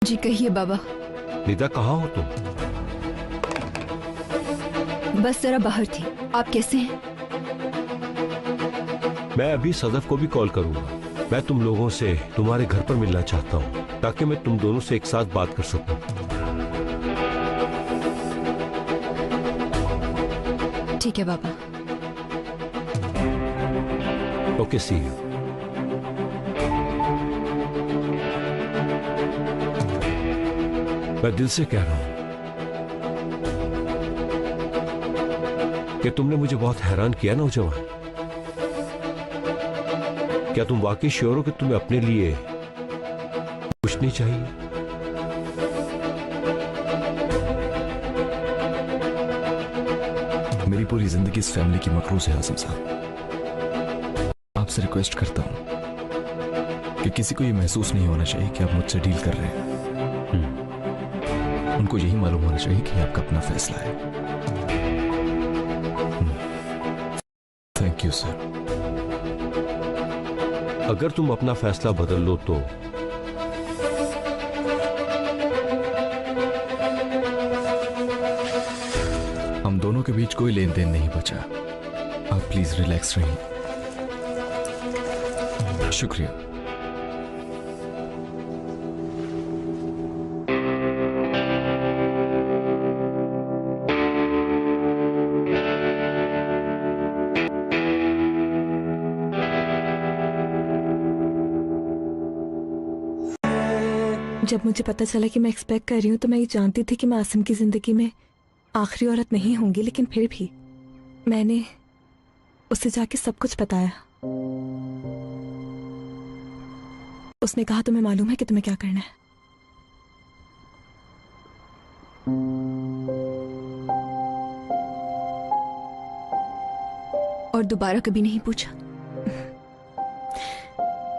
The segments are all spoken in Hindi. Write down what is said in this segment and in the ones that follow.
जी कहिए बाबा। निदा कहाँ हो तुम? बस जरा बाहर थी। आप कैसे हैं? मैं अभी सदफ को भी कॉल करूंगा। मैं तुम लोगों से तुम्हारे घर पर मिलना चाहता हूँ ताकि मैं तुम दोनों से एक साथ बात कर सकूं। ठीक है बाबा। Okay, see you. मैं दिल से कह रहा हूं कि तुमने मुझे बहुत हैरान किया नौजवान। क्या तुम वाकई श्योर हो कि तुम्हें अपने लिए कुछ नहीं चाहिए? मेरी पूरी जिंदगी इस फैमिली की मकरूज है आसिम साहब। आपसे रिक्वेस्ट करता हूं कि किसी को यह महसूस नहीं होना चाहिए कि आप मुझसे डील कर रहे हैं। उनको यही मालूम होना चाहिए कि आपका अपना फैसला है। Thank you sir. अगर तुम अपना फैसला बदल लो तो हम दोनों के बीच कोई लेन देन नहीं बचा। आप प्लीज रिलैक्स रहिए। शुक्रिया। जब मुझे पता चला कि मैं एक्सपेक्ट कर रही हूँ तो मैं ये जानती थी कि मैं आसिम की जिंदगी में आखिरी औरत नहीं होंगी, लेकिन फिर भी मैंने उससे जाके सब कुछ बताया। उसने कहा तुम्हें मालूम है कि तुम्हें क्या करना है। और दोबारा कभी नहीं पूछा?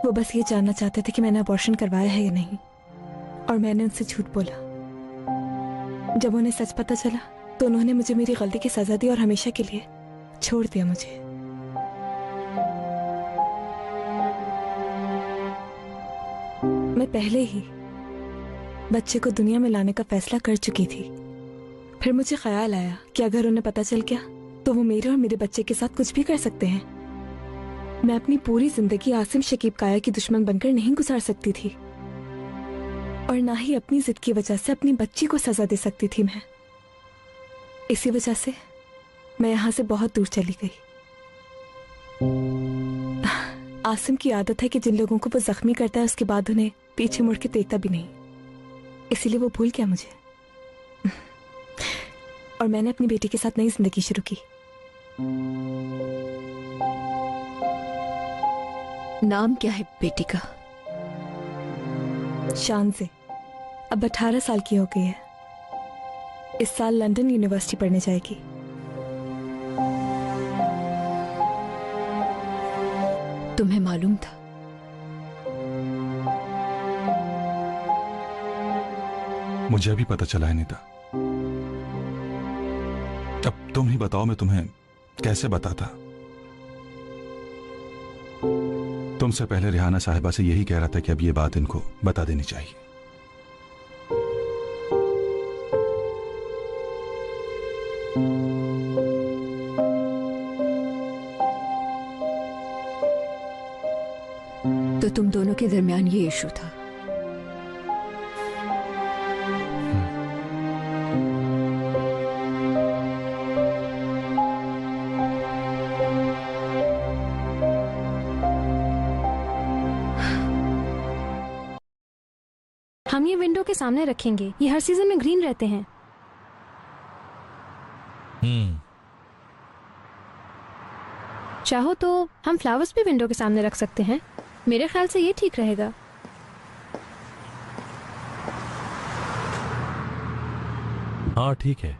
वो बस ये जानना चाहते थे कि मैंने अबॉर्शन करवाया है या नहीं, और मैंने उनसे झूठ बोला। जब उन्हें सच पता चला तो उन्होंने मुझे मेरी गलती की सजा दी और हमेशा के लिए छोड़ दिया मुझे। मैं पहले ही बच्चे को दुनिया में लाने का फैसला कर चुकी थी। फिर मुझे ख्याल आया कि अगर उन्हें पता चल गया तो वो मेरे और मेरे बच्चे के साथ कुछ भी कर सकते हैं। मैं अपनी पूरी जिंदगी आसिम शकीब काया की दुश्मन बनकर नहीं गुजार सकती थी, और ना ही अपनी जिद की वजह से अपनी बच्ची को सजा दे सकती थी मैं। इसी वजह से मैं यहां से बहुत दूर चली गई। आसिम की आदत है कि जिन लोगों को वो जख्मी करता है उसके बाद उन्हें पीछे मुड़ के देखता भी नहीं, इसीलिए वो भूल गया मुझे। और मैंने अपनी बेटी के साथ नई जिंदगी शुरू की। नाम क्या है बेटी का? शान से। अब 18 साल की हो गई है। इस साल लंदन यूनिवर्सिटी पढ़ने जाएगी। तुम्हें मालूम था? मुझे अभी पता चला है निदा। अब तुम ही बताओ मैं तुम्हें कैसे बताता। तुमसे पहले रिहाना साहिबा से यही कह रहा था कि अब ये बात इनको बता देनी चाहिए। तो तुम दोनों के दरमियान ये इशू था? हम ये विंडो के सामने रखेंगे, ये हर सीजन में ग्रीन रहते हैं। चाहो तो हम फ्लावर्स भी विंडो के सामने रख सकते हैं। मेरे ख्याल से ये ठीक रहेगा। हाँ ठीक है।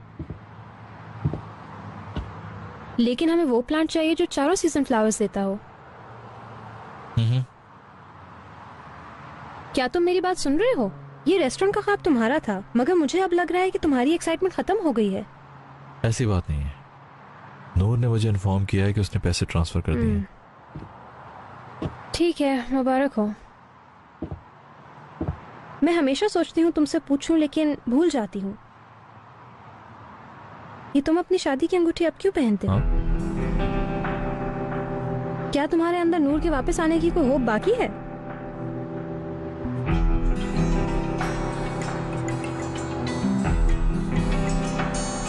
लेकिन हमें वो प्लांट चाहिए जो चारों सीजन फ्लावर्स देता हो। क्या तुम मेरी बात सुन रहे हो? ये रेस्टोरेंट का ख्वाब तुम्हारा था, मगर मुझे अब लग रहा है कि तुम्हारी एक्साइटमेंट खत्म हो गई है। ऐसी बात नहीं है। नूर ने मुझे इन्फॉर्म किया है कि उसने पैसे ट्रांसफर कर दिए। ठीक है, मुबारक हो। मैं हमेशा सोचती हूँ तुमसे पूछूं, लेकिन भूल जाती हूँ। ये तुम अपनी शादी की अंगूठी अब क्यों पहनते हो? हाँ? क्या तुम्हारे अंदर नूर के वापस आने की कोई होप बाकी है?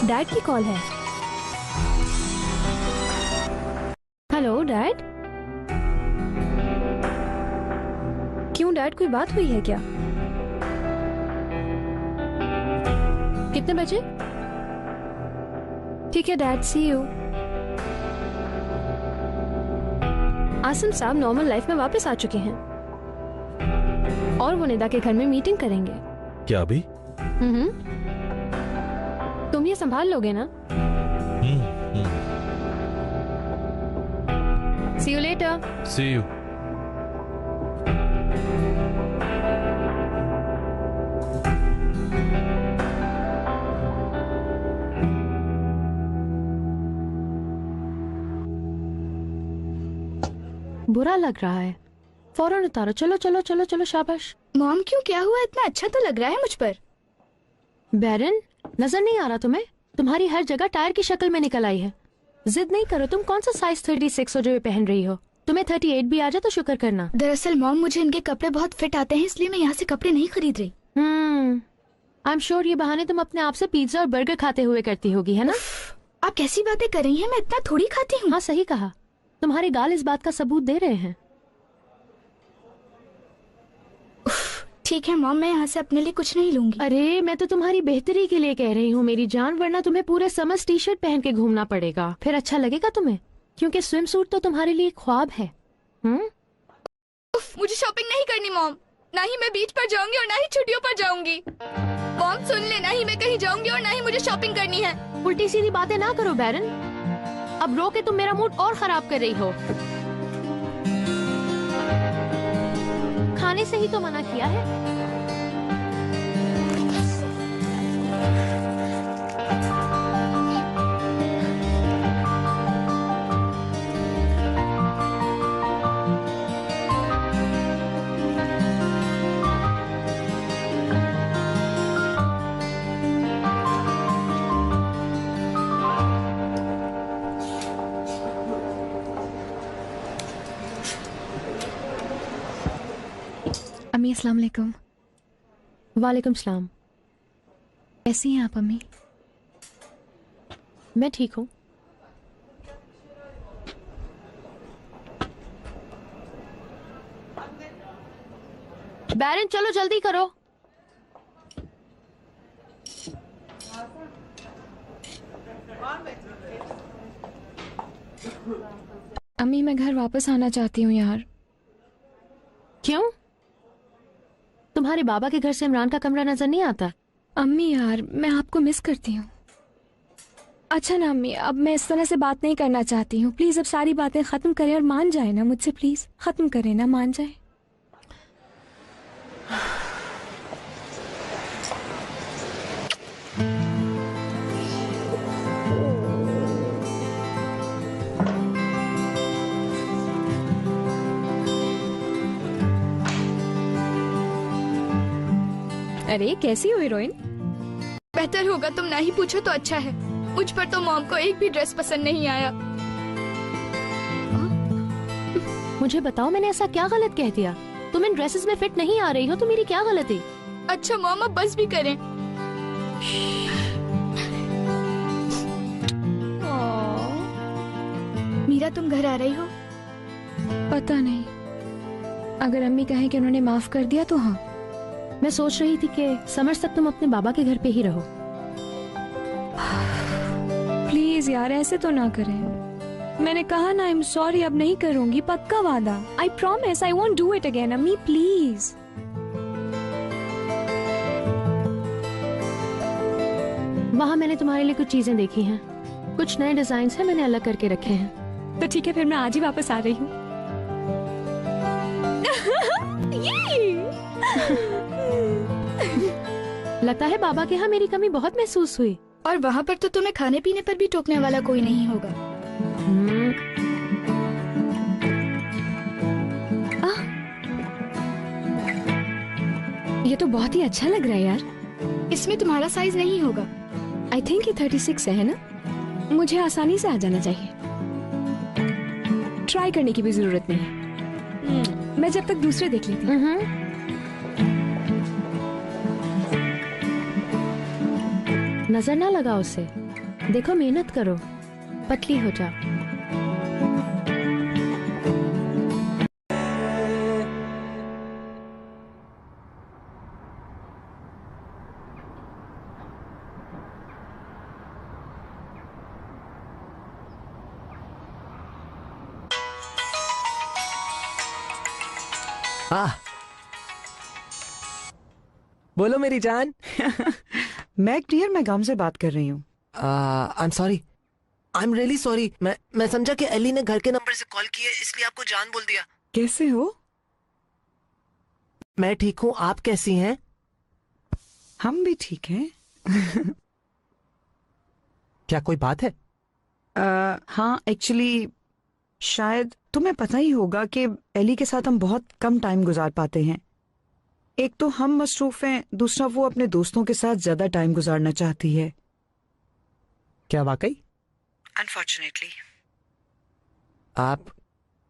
डैड की कॉल है। Hello dad. क्यों डैड, कोई बात हुई है क्या? कितने बजे? ठीक है डैड, सी यू। आसिम साहब नॉर्मल लाइफ में वापस आ चुके हैं और वो निदा के घर में मीटिंग करेंगे। क्या अभी? तुम ये संभाल लोगे ना? See you later. See you. बुरा लग रहा है, फौरन उतारो। चलो चलो चलो चलो, शाबाश। मॉम क्यों, क्या हुआ? इतना अच्छा तो लग रहा है मुझ पर। बैरन, नजर नहीं आ रहा तुम्हें? तुम्हारी हर जगह टायर की शक्ल में निकल आई है। जिद नहीं करो, तुम कौन सा साइज 36 हो जो ये पहन रही हो? तुम्हें 38 भी आ जाए तो शुक्र करना। दरअसल मॉम, मुझे इनके कपड़े बहुत फिट आते हैं, इसलिए मैं यहाँ से कपड़े नहीं खरीद रही। आई एम श्योर ये बहाने तुम अपने आप से पिज्जा और बर्गर खाते हुए करती होगी, है ना? आप कैसी बातें कर रही हैं? मैं इतना थोड़ी खाती हूँ। हाँ सही कहा, तुम्हारे गाल इस बात का सबूत दे रहे हैं। ठीक है मॉम, मैं यहाँ से अपने लिए कुछ नहीं लूंगी। अरे मैं तो तुम्हारी बेहतरी के लिए कह रही हूँ मेरी जान, वरना तुम्हें पूरे समर टी शर्ट पहन के घूमना पड़ेगा। फिर अच्छा लगेगा तुम्हें? क्योंकि स्विम सूट तो तुम्हारे लिए ख्वाब है। मुझे शॉपिंग नहीं करनी मॉम। ना ही मैं बीच पर जाऊंगी और ना ही छुट्टियों पर जाऊंगी। मॉम सुन ले, ना ही मैं कहीं जाऊंगी और ना ही मुझे शॉपिंग करनी है। उल्टी सीधी बातें ना करो बैरन, अब रो के तुम मेरा मूड और खराब कर रही हो। खाने से ही तो मना किया है। अम्मी अस्सलाम वालेकुम। वालेकुम सलाम। कैसी हैं आप अम्मी? मैं ठीक हूँ। बैरन चलो जल्दी करो। अम्मी मैं घर वापस आना चाहती हूँ यार। क्यों? तुम्हारे बाबा के घर से इमरान का कमरा नजर नहीं आता? अम्मी यार, मैं आपको मिस करती हूँ। अच्छा ना अम्मी, अब मैं इस तरह से बात नहीं करना चाहती हूँ। प्लीज अब सारी बातें खत्म करें और मान जाए ना मुझसे। प्लीज खत्म करें ना, मान जाए। अरे कैसी हो हीरोइन? बेहतर होगा तुम ना ही पूछो तो अच्छा है। मुझ पर तो मॉम को एक भी ड्रेस पसंद नहीं आया। मुझे बताओ मैंने ऐसा क्या गलत कह दिया? तुम इन ड्रेसेस में फिट नहीं आ रही हो तो मेरी क्या गलती? अच्छा मॉम अब बस भी करें। मीरा तुम घर आ रही हो? पता नहीं, अगर अम्मी कहें कि उन्होंने माफ कर दिया तो हाँ। मैं सोच रही थी कि समर्स तक तुम अपने बाबा के घर पे ही रहो। प्लीज यार ऐसे तो ना करें। मैंने कहा ना, आई एम सॉरी, अब नहीं करूंगी, पक्का वादा। I promise I won't do it again अम्मी, प्लीज। वहाँ मैंने तुम्हारे लिए कुछ चीजें देखी हैं, कुछ नए डिजाइन हैं, मैंने अलग करके रखे हैं। तो ठीक है, फिर मैं आज ही वापस आ रही हूँ। लगता है बाबा के यहाँ मेरी कमी बहुत महसूस हुई। और वहाँ पर तो तुम्हें खाने पीने पर भी टोकने वाला कोई नहीं होगा। ये तो बहुत ही अच्छा लग रहा है यार। इसमें तुम्हारा साइज नहीं होगा। आई थिंक ये 36 है ना? मुझे आसानी से आ जाना चाहिए, ट्राई करने की भी जरूरत नहीं है। मैं जब तक दूसरे देख लेती हूँ। नजर ना लगाओ उसे, देखो मेहनत करो, पतली हो जाओ। बोलो मेरी जान। मैक डियर, मैं गांव से बात कर रही हूँ। I am sorry, I am really sorry. मैं समझा कि एली ने घर के नंबर से कॉल की है, इसलिए आपको जान बोल दिया। कैसे हो? मैं ठीक हूँ, आप कैसी हैं? हम भी ठीक हैं। क्या कोई बात है? हाँ, एक्चुअली शायद तुम्हें पता ही होगा कि एली के साथ हम बहुत कम टाइम गुजार पाते हैं। एक तो हम मसरूफ हैं, दूसरा वो अपने दोस्तों के साथ ज्यादा टाइम गुजारना चाहती है। क्या वाकई? अनफॉर्चुनेटली। आप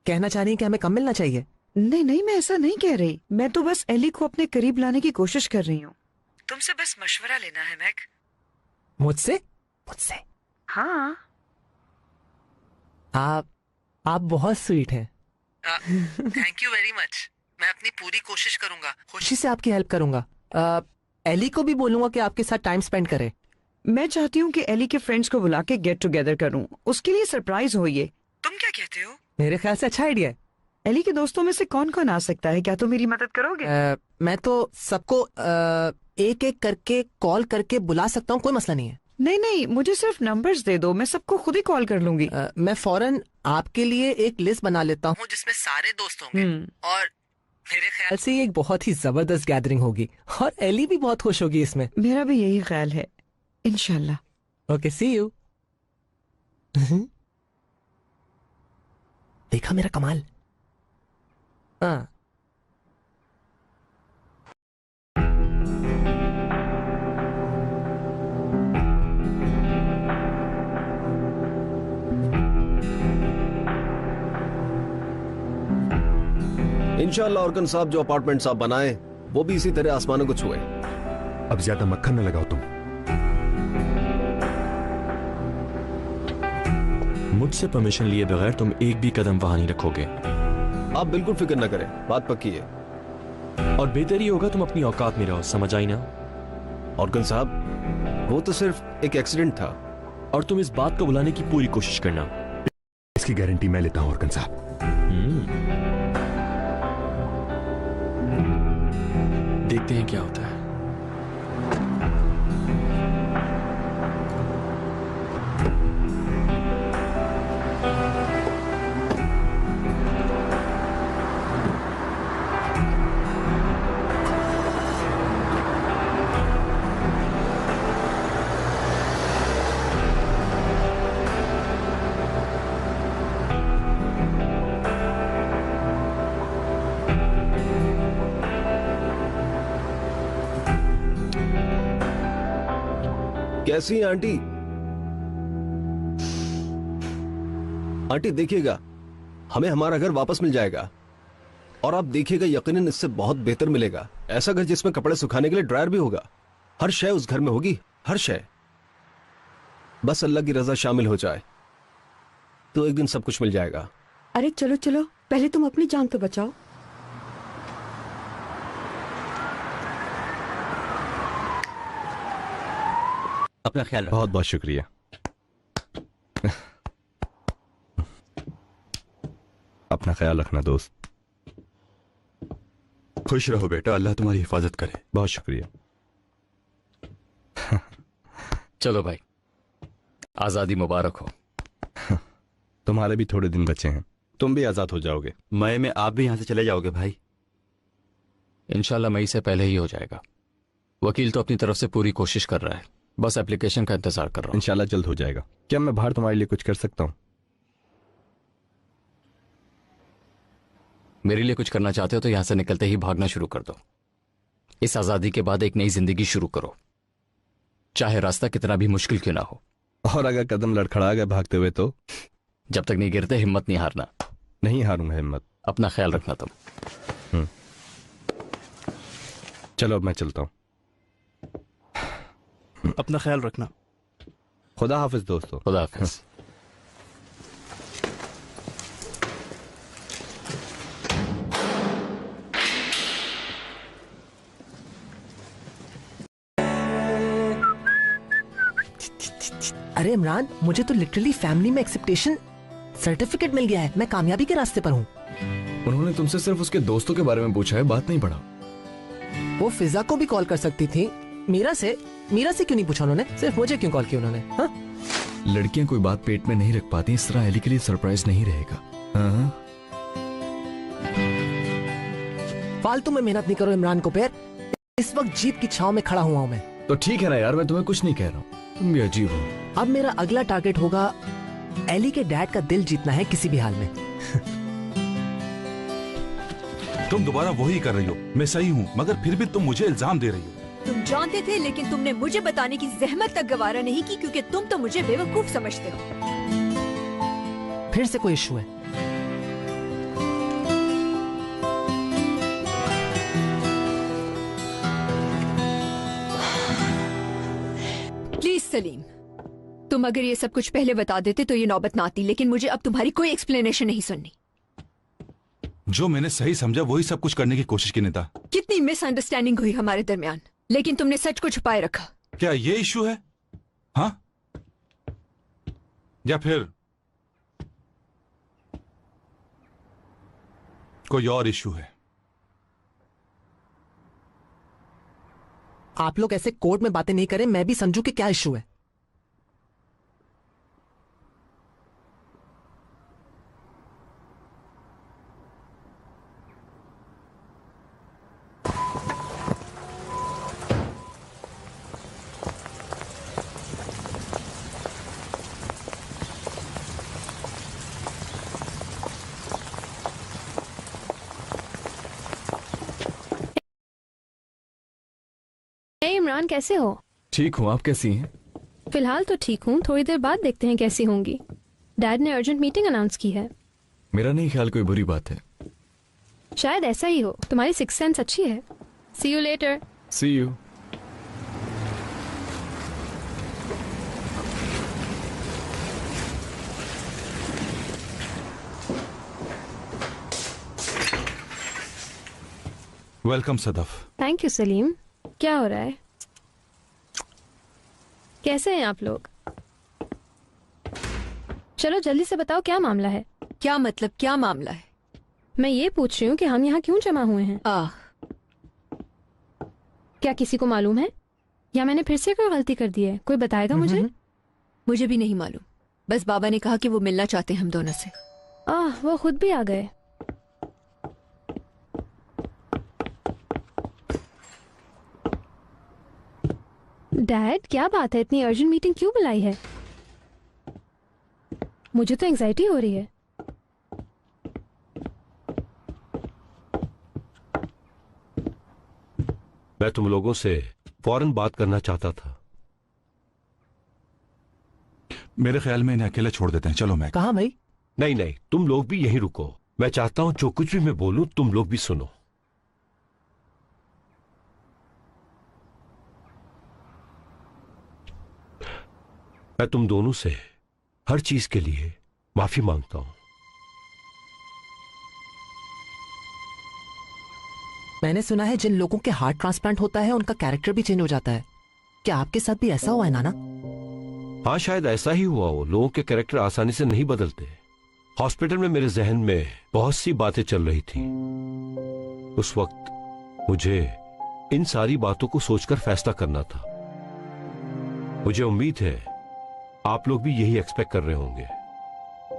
कहना चाह रही हैं कि हमें कम मिलना चाहिए? नहीं नहीं, मैं ऐसा नहीं कह रही। मैं तो बस एली को अपने करीब लाने की कोशिश कर रही हूँ। तुमसे बस मशवरा लेना है मैक। मुझसे? मुझसे? हाँ। आप बहुत स्वीट हैं। Thank you very much. मैं अपनी पूरी कोशिश करूंगा, खुशी से आपकी हेल्प करूंगा। एली को भी बोलूंगा कि आपके साथ टाइम स्पेंड करे। मैं चाहती हूँ कि एली के फ्रेंड्स को बुला के गेट टुगेदर करूँ, उसके लिए सरप्राइज हो ये। तुम क्या कहते हो? मेरे ख्याल से अच्छा आइडिया है। एली के दोस्तों में से कौन कौन आ सकता है? क्या तुम मेरी मदद करोगे? मैं तो सबको एक एक करके कॉल करके बुला सकता हूँ, कोई मसला नहीं है। नहीं नहीं, मुझे सिर्फ नंबर्स दे दो, मैं सबको खुद ही कॉल कर लूंगी। मैं फौरन आपके लिए एक लिस्ट बना लेता हूँ जिसमें सारे दोस्त होंगे, और मेरे ख्याल से ये एक बहुत ही जबरदस्त गैदरिंग होगी और एली भी बहुत खुश होगी इसमें। मेरा भी यही ख्याल है, इंशाल्लाह। Okay, see you. देखा मेरा कमाल? हाँ। इंशाअल्लाह ऑर्गन साहब जो अपार्टमेंट्स आप बनाए वो भी इसी तरह आसमानों को छुए। अब ज्यादा मक्खन न लगाओ तुम। मुझसे परमिशन लिए बगैर तुम एक भी कदम वहां नहीं रखोगे। आप बिल्कुल फिक्र न करें, बात पक्की है। और बेहतर ही होगा तुम अपनी औकात में रहो, समझ आई ना? ऑर्गन साहब, वो तो सिर्फ एक एक्सीडेंट था। और तुम इस बात को बुलाने की पूरी कोशिश करना। इसकी गारंटी मैं लेता हूं ऑर्गन साहब। देखते हैं क्या होता है। कैसी हैं आंटी? आंटी देखिएगा, हमें हमारा घर वापस मिल जाएगा और आप देखिएगा यकीनन इससे बहुत बेहतर मिलेगा। ऐसा घर जिसमें कपड़े सुखाने के लिए ड्रायर भी होगा, हर शय उस घर में होगी, हर शय। बस अल्लाह की रजा शामिल हो जाए तो एक दिन सब कुछ मिल जाएगा। अरे चलो चलो, पहले तुम अपनी जान तो बचाओ। अपना ख्याल रखो। बहुत बहुत शुक्रिया। अपना ख्याल रखना दोस्त। खुश रहो बेटा, अल्लाह तुम्हारी हिफाजत करे। बहुत शुक्रिया। चलो भाई, आजादी मुबारक हो। तुम्हारे भी थोड़े दिन बचे हैं, तुम भी आजाद हो जाओगे। मई में आप भी यहां से चले जाओगे भाई? इंशाल्लाह मई से पहले ही हो जाएगा। वकील तो अपनी तरफ से पूरी कोशिश कर रहा है, बस एप्लीकेशन का इंतजार कर रहा हूं। इंशाल्लाह जल्द हो जाएगा। क्या मैं बाहर तुम्हारे लिए कुछ कर सकता हूं? मेरे लिए कुछ करना चाहते हो तो यहां से निकलते ही भागना शुरू कर दो। इस आजादी के बाद एक नई जिंदगी शुरू करो, चाहे रास्ता कितना भी मुश्किल क्यों ना हो। और अगर कदम लड़खड़ा गए भागते हुए तो? जब तक नहीं गिरते हिम्मत नहीं हारना। नहीं हारूंगा हिम्मत। अपना ख्याल रखना तुम। चलो अब मैं चलता हूँ। अपना ख्याल रखना। खुदा हाफिज दोस्तों। खुदा हाफिज। अरे इमरान, मुझे तो लिटरली फैमिली में एक्सेप्टेशन सर्टिफिकेट मिल गया है। मैं कामयाबी के रास्ते पर हूँ। उन्होंने तुमसे सिर्फ उसके दोस्तों के बारे में पूछा है, बात नहीं पढ़ा। वो फिजा को भी कॉल कर सकती थी। मीरा से क्यों नहीं पूछा उन्होंने? सिर्फ मुझे क्यों कॉल किया उन्होंने? हाँ? लड़कियां कोई बात पेट में नहीं रख पाती, इस तरह एली के लिए सरप्राइज नहीं रहेगा। हाँ? फालतू में मेहनत नहीं करो इमरान को पैर। इस वक्त जीत की छांव में खड़ा हुआ हूँ मैं। तो ठीक है ना यार, मैं तुम्हें कुछ नहीं कह रहा हूँ, तुम भी अजीब हो। अब मेरा अगला टारगेट होगा एली के डैड का दिल जीतना है किसी भी हाल में। तुम दोबारा वही कर रही हो। मैं सही हूँ मगर फिर भी तुम मुझे इल्जाम दे रही हो। तुम जानते थे लेकिन तुमने मुझे बताने की जहमत तक गवारा नहीं की, क्योंकि तुम तो मुझे बेवकूफ समझते हो। फिर से कोई इशू है? प्लीज सलीम, तुम अगर ये सब कुछ पहले बता देते तो ये नौबत ना आती, लेकिन मुझे अब तुम्हारी कोई एक्सप्लेनेशन नहीं सुननी। जो मैंने सही समझा वही सब कुछ करने की कोशिश की निता। कितनी मिसअंडरस्टैंडिंग हुई हमारे दरमियान, लेकिन तुमने सच को छुपाए रखा। क्या ये इशू है? हाँ? या फिर कोई और इशू है? आप लोग ऐसे कोर्ट में बातें नहीं करें, मैं भी समझू कि क्या इशू है। इमरान, कैसे हो? ठीक हूँ, आप कैसी हैं? फिलहाल तो ठीक हूँ, थोड़ी देर बाद देखते हैं कैसी होंगी। डैड ने अर्जेंट मीटिंग अनाउंस की है। मेरा नहीं ख्याल कोई बुरी बात है। शायद ऐसा ही हो, तुम्हारी सिक्स सेंस अच्छी है। See you later. See you. Welcome Sadaf. Thank you Salim. क्या हो रहा है? कैसे हैं आप लोग? चलो जल्दी से बताओ, क्या मामला है? क्या मतलब क्या मामला है? मैं ये पूछ रही हूँ कि हम यहाँ क्यों जमा हुए हैं। क्या किसी को मालूम है या मैंने फिर से कोई गलती कर दी है? कोई बताएगा मुझे? मुझे भी नहीं मालूम, बस बाबा ने कहा कि वो मिलना चाहते हैं हम दोनों से। वो खुद भी आ गए। डैड, क्या बात है, इतनी अर्जेंट मीटिंग क्यों बुलाई है? मुझे तो एंजाइटी हो रही है। मैं तुम लोगों से फौरन बात करना चाहता था। मेरे ख्याल में इन्हें अकेले छोड़ देते हैं। चलो मैं। कहाँ भाई? नहीं नहीं, तुम लोग भी यहीं रुको। मैं चाहता हूं जो कुछ भी मैं बोलूं तुम लोग भी सुनो। मैं तुम दोनों से हर चीज के लिए माफी मांगता हूं। मैंने सुना है जिन लोगों के हार्ट ट्रांसप्लांट होता है उनका कैरेक्टर भी चेंज हो जाता है। क्या आपके साथ भी ऐसा हुआ है नाना? हाँ, शायद ऐसा ही हुआ हो। लोगों के कैरेक्टर आसानी से नहीं बदलते। हॉस्पिटल में मेरे जहन में बहुत सी बातें चल रही थी। उस वक्त मुझे इन सारी बातों को सोचकर फैसला करना था। मुझे उम्मीद है आप लोग भी यही एक्सपेक्ट कर रहे होंगे।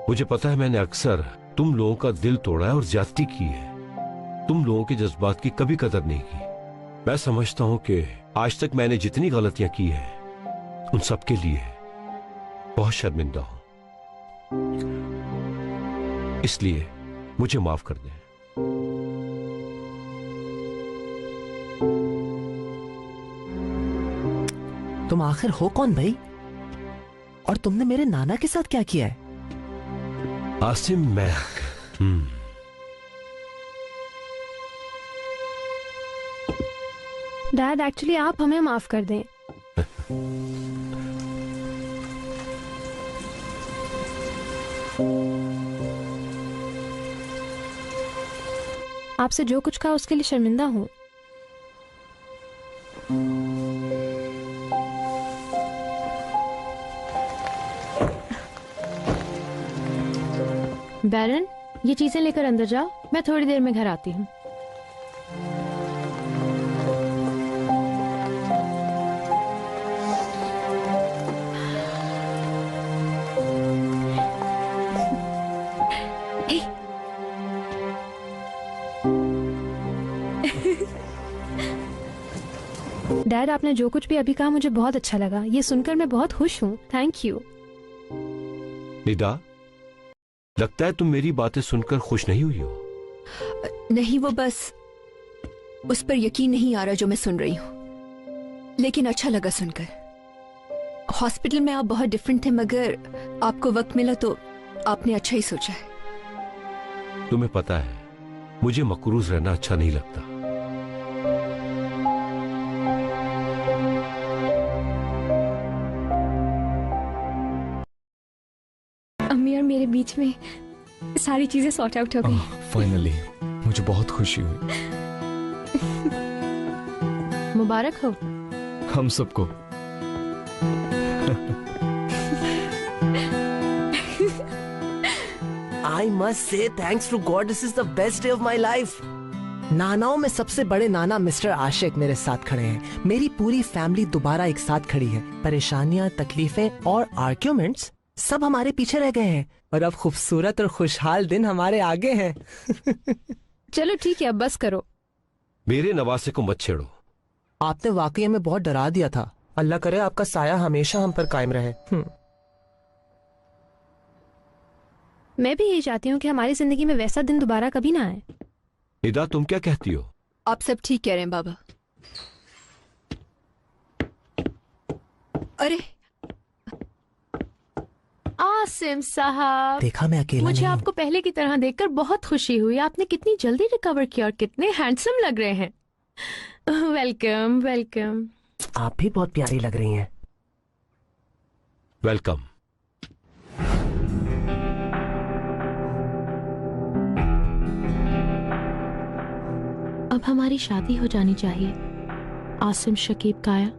मुझे पता है मैंने अक्सर तुम लोगों का दिल तोड़ा है और ज्यादती की है। तुम लोगों के जज्बात की कभी कदर नहीं की। मैं समझता हूं कि आज तक मैंने जितनी गलतियां की हैं उन सब के लिए बहुत शर्मिंदा हूं। इसलिए मुझे माफ कर दें। तुम आखिर हो कौन भाई? और तुमने मेरे नाना के साथ क्या किया है? आसिम मैं डैड एक्चुअली आप हमें माफ कर दें। आपसे जो कुछ कहा उसके लिए शर्मिंदा हूं। बैरन, ये चीजें लेकर अंदर जाओ, मैं थोड़ी देर में घर आती हूँ। डैड, आपने जो कुछ भी अभी कहा मुझे बहुत अच्छा लगा। ये सुनकर मैं बहुत खुश हूँ। Thank you. निदा, लगता है तुम मेरी बातें सुनकर खुश नहीं हुई हो। नहीं, वो बस उस पर यकीन नहीं आ रहा जो मैं सुन रही हूँ, लेकिन अच्छा लगा सुनकर। हॉस्पिटल में आप बहुत डिफरेंट थे, मगर आपको वक्त मिला तो आपने अच्छा ही सोचा है। तुम्हें पता है, मुझे मकरूज रहना अच्छा नहीं लगता। अम्मी और मेरे बीच में सारी चीजें सॉर्ट आउट हो गई। फाइनली, मुझे बहुत खुशी हुई। मुबारक हो हम सबको। I must say thanks to God, this is the best day of my life. नानाओं में सबसे बड़े नाना मिस्टर आशिक मेरे साथ खड़े हैं। मेरी पूरी फैमिली दोबारा एक साथ खड़ी है। परेशानियां, तकलीफें और आर्ग्यूमेंट्स सब हमारे पीछे रह गए हैं और अब खूबसूरत और खुशहाल दिन हमारे आगे हैं। चलो ठीक है, अब बस करो। मेरे नवासे को मत छेड़ो। आपने वाकई हमें बहुत डरा दिया था। अल्लाह करे आपका साया हमेशा हम पर कायम रहे। मैं भी यही चाहती हूँ कि हमारी जिंदगी में वैसा दिन दोबारा कभी ना आए। निदा, तुम क्या कहती हो? आप सब ठीक कह रहे हैं बाबा। अरे आसिम साहब, देखा मैं अकेला मुझे नहीं हूँ। आपको पहले की तरह देखकर बहुत खुशी हुई। आपने कितनी जल्दी रिकवर किया और कितने हैंडसम लग रहे हैं। Welcome welcome. आप भी बहुत प्यारी लग रही हैं। वेलकम। अब हमारी शादी हो जानी चाहिए। आसिम शकीब काया।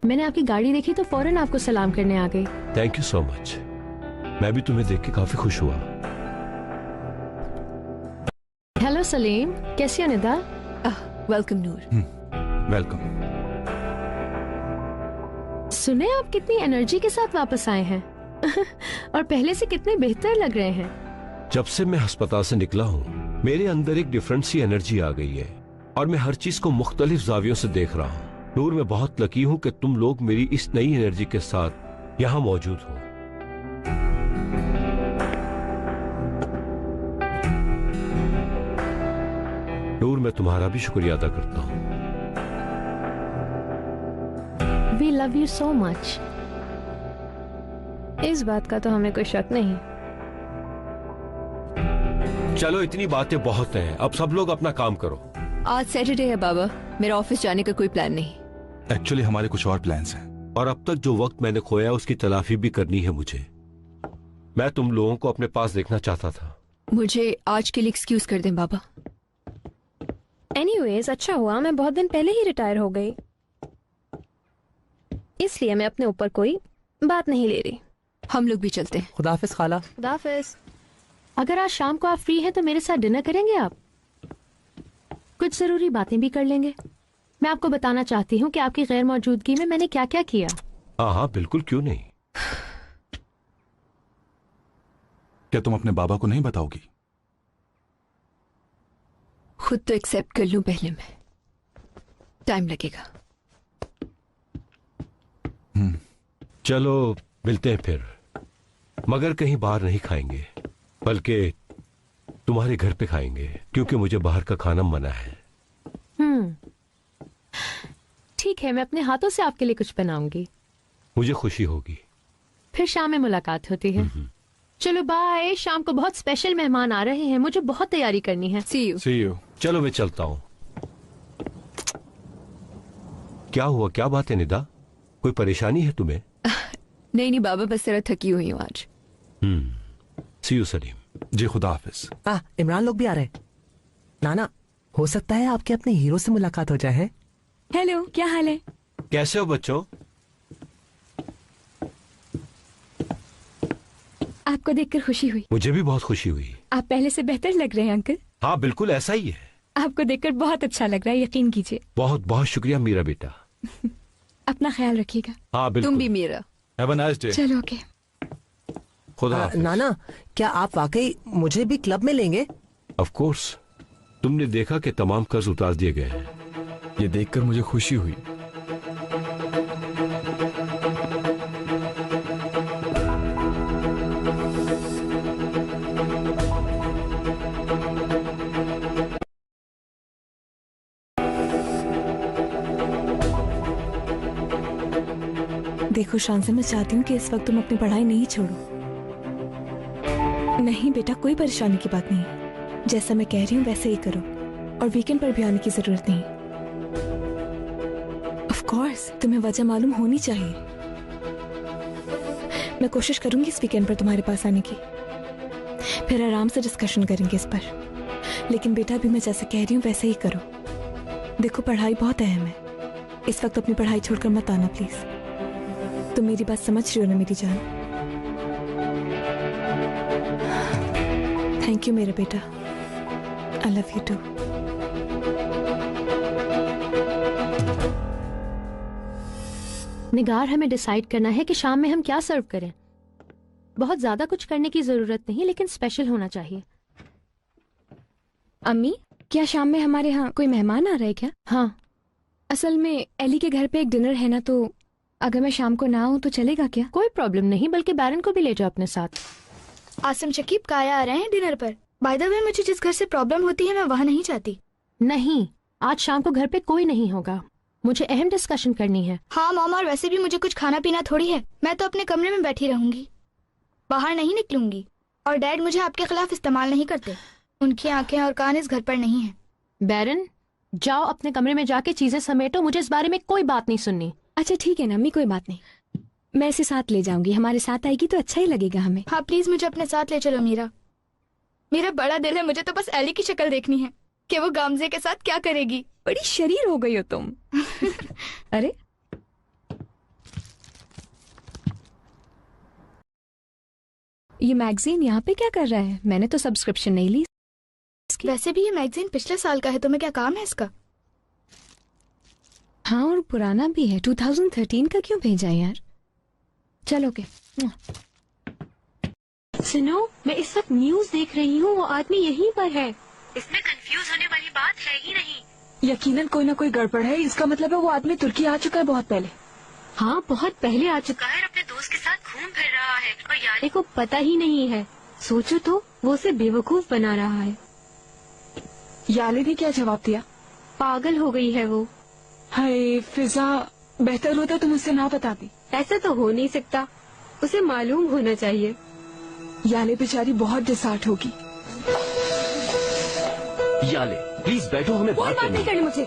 मैंने आपकी गाड़ी देखी तो फौरन आपको सलाम करने आ गई। Thank you so much. मैं भी तुम्हें देख के काफी खुश हुआ। हेलो सलीम, कैसी हो निदा? वेलकम नूर। वेलकम। सुने आप कितनी एनर्जी के साथ वापस आए हैं और पहले से कितने बेहतर लग रहे हैं। जब से मैं अस्पताल से निकला हूँ, मेरे अंदर एक डिफरेंट सी एनर्जी आ गई है और मैं हर चीज को मुख्तलिफ जावियों से देख रहा हूँ। नूर, मैं बहुत लकी हूँ कि तुम लोग मेरी इस नई एनर्जी के साथ यहाँ मौजूद हो। नूर, मैं तुम्हारा भी शुक्रिया अदा करता हूँ। We love you so much। इस बात का तो हमें कोई शक नहीं। चलो, इतनी बातें बहुत हैं, अब सब लोग अपना काम करो। आज सैटरडे है बाबा, मेरा ऑफिस जाने का कोई प्लान नहीं। एक्चुअली हमारे कुछ और प्लान्स हैं। और अब तक जो वक्त मैंने खोया उसकी तलाफी भी करनी है मुझे। मैं तुम लोगों को अपने पास देखना चाहता था। मुझे आज के लिए एक्सक्यूज कर दें बाबा। एनीवेज, अच्छा हुआ मैं बहुत दिन पहले ही रिटायर हो गई, इसलिए मैं अपने ऊपर कोई बात नहीं ले रही। हम लोग भी चलते हैं। खुदाफिज खाला। खुदाफिज। अगर आज शाम को आप फ्री हैं तो मेरे साथ डिनर करेंगे आप? कुछ जरूरी बातें भी कर लेंगे। मैं आपको बताना चाहती हूँ कि आपकी गैर मौजूदगी में मैंने क्या क्या किया। हाँ हाँ, बिल्कुल, क्यों नहीं। क्या तुम अपने बाबा को नहीं बताओगी? खुद तो एक्सेप्ट कर लूं पहले मैं, टाइम लगेगा। चलो मिलते हैं फिर, मगर कहीं बाहर नहीं खाएंगे। बल्कि तुम्हारे घर पे खाएंगे, क्योंकि मुझे बाहर का खाना मना है। ठीक है, मैं अपने हाथों से आपके लिए कुछ बनाऊंगी। मुझे खुशी होगी। फिर शाम में मुलाकात होती है। चलो बाय, शाम को बहुत स्पेशल मेहमान आ रहे हैं, मुझे बहुत तैयारी करनी है। See you. चलो मैं चलता हूँ। क्या हुआ, क्या बात है निदा? कोई परेशानी है तुम्हें? नहीं नहीं बाबा, बस जरा थकी हुई हूँ आज। सी यू सलीम। जी खुदा हाफिज। इमरान लोग भी आ रहे हैं। नाना, हो सकता है आपके अपने हीरो से मुलाकात हो जाए। है? हेलो, क्या हाल है? कैसे हो बच्चों? आपको देखकर खुशी हुई। मुझे भी बहुत खुशी हुई। आप पहले से बेहतर लग रहे हैं अंकल। हाँ बिल्कुल ऐसा ही है। आपको देखकर बहुत अच्छा लग रहा है, यकीन कीजिए। बहुत बहुत शुक्रिया मीरा बेटा। अपना ख्याल रखिएगा। हाँ बिल्कुल। तुम भी Meera. Have a nice day. चलो ओके। खुदा हाफिज। नाना, क्या आप वाकई मुझे भी क्लब में लेंगे? Of course. तुमने देखा कि तमाम कर्ज उतार दिए गए हैं। ये देखकर मुझे खुशी हुई। देखो शांति, मैं चाहती हूँ कि इस वक्त तुम अपनी पढ़ाई नहीं छोड़ो। नहीं बेटा, कोई परेशानी की बात नहीं। जैसा मैं कह रही हूँ वैसे ही करो, और वीकेंड पर भी आने की जरूरत नहीं। ऑफ कोर्स तुम्हें वजह मालूम होनी चाहिए। मैं कोशिश करूंगी इस वीकेंड पर तुम्हारे पास आने की, फिर आराम से डिस्कशन करेंगे इस पर। लेकिन बेटा अभी मैं जैसा कह रही हूँ वैसे ही करो। देखो पढ़ाई बहुत अहम है, इस वक्त अपनी पढ़ाई छोड़कर मत आना प्लीज। तुम मेरी बात समझ रही हो ना मेरी जान? थैंक यू मेरा बेटा। I love you too. Nigar, हमें डिसाइड करना है कि शाम में हम क्या सर्व करें। बहुत ज्यादा कुछ करने की जरूरत नहीं, लेकिन स्पेशल होना चाहिए। अम्मी, क्या शाम में हमारे यहाँ कोई मेहमान आ रहा है क्या? हाँ, असल में एली के घर पे एक डिनर है ना, तो अगर मैं शाम को ना आऊँ तो चलेगा क्या? कोई प्रॉब्लम नहीं, बल्कि बैरन को भी ले जाओ अपने साथ। आसिम शकीब काया आ रहे हैं डिनर पर। बाय द वे, मुझे जिस घर से प्रॉब्लम होती है मैं वहाँ नहीं चाहती। नहीं, आज शाम को घर पे कोई नहीं होगा, मुझे अहम डिस्कशन करनी है। हाँ मॉम, और वैसे भी मुझे कुछ खाना पीना थोड़ी है। मैं तो अपने कमरे में बैठी रहूंगी, बाहर नहीं निकलूंगी। और डैड मुझे आपके खिलाफ इस्तेमाल नहीं करते, उनकी आंखें और कान इस घर पर नहीं है। बैरन, जाओ अपने कमरे में जाके चीजें समेटो, मुझे इस बारे में कोई बात नहीं सुननी। अच्छा ठीक है ना अम्मी, कोई बात नहीं, मैं इसे साथ ले जाऊंगी। हमारे साथ आएगी तो अच्छा ही लगेगा हमें। हाँ प्लीज मुझे अपने साथ ले चलो मीरा। मेरा बड़ा दिल है, मुझे तो बस एली की शक्ल देखनी है कि वो गामजे के साथ क्या करेगी। बड़ी शरीर हो गई हो तुम। अरे ये मैगजीन यहाँ पे क्या कर रहा है? मैंने तो सब्सक्रिप्शन नहीं ली। वैसे भी ये मैगजीन पिछले साल का है, तुम्हें क्या काम है इसका? हाँ और पुराना भी है, 2013 का क्यों भेजा है यार? चलो के। सुनो, मैं इस वक्त न्यूज देख रही हूँ, वो आदमी यहीं पर है। इसमें कंफ्यूज होने वाली बात है ही नहीं। यकीनन कोई ना कोई गड़बड़ है। इसका मतलब है वो आदमी तुर्की आ चुका है बहुत पहले। हाँ, बहुत पहले आ चुका है, अपने दोस्त के साथ घूम फिर रहा है और यारे को पता ही नहीं है। सोचो तो, वो उसे बेवकूफ बना रहा है। याले ने क्या जवाब दिया? पागल हो गई है वो। हाय फिजा, बेहतर होता तुम उससे ना बताती। ऐसा तो हो नहीं सकता, उसे मालूम होना चाहिए। याले बेचारी बहुत डिसहार्ट होगी। याले प्लीज बैठो, हमें कोई बात नहीं करनी मुझे।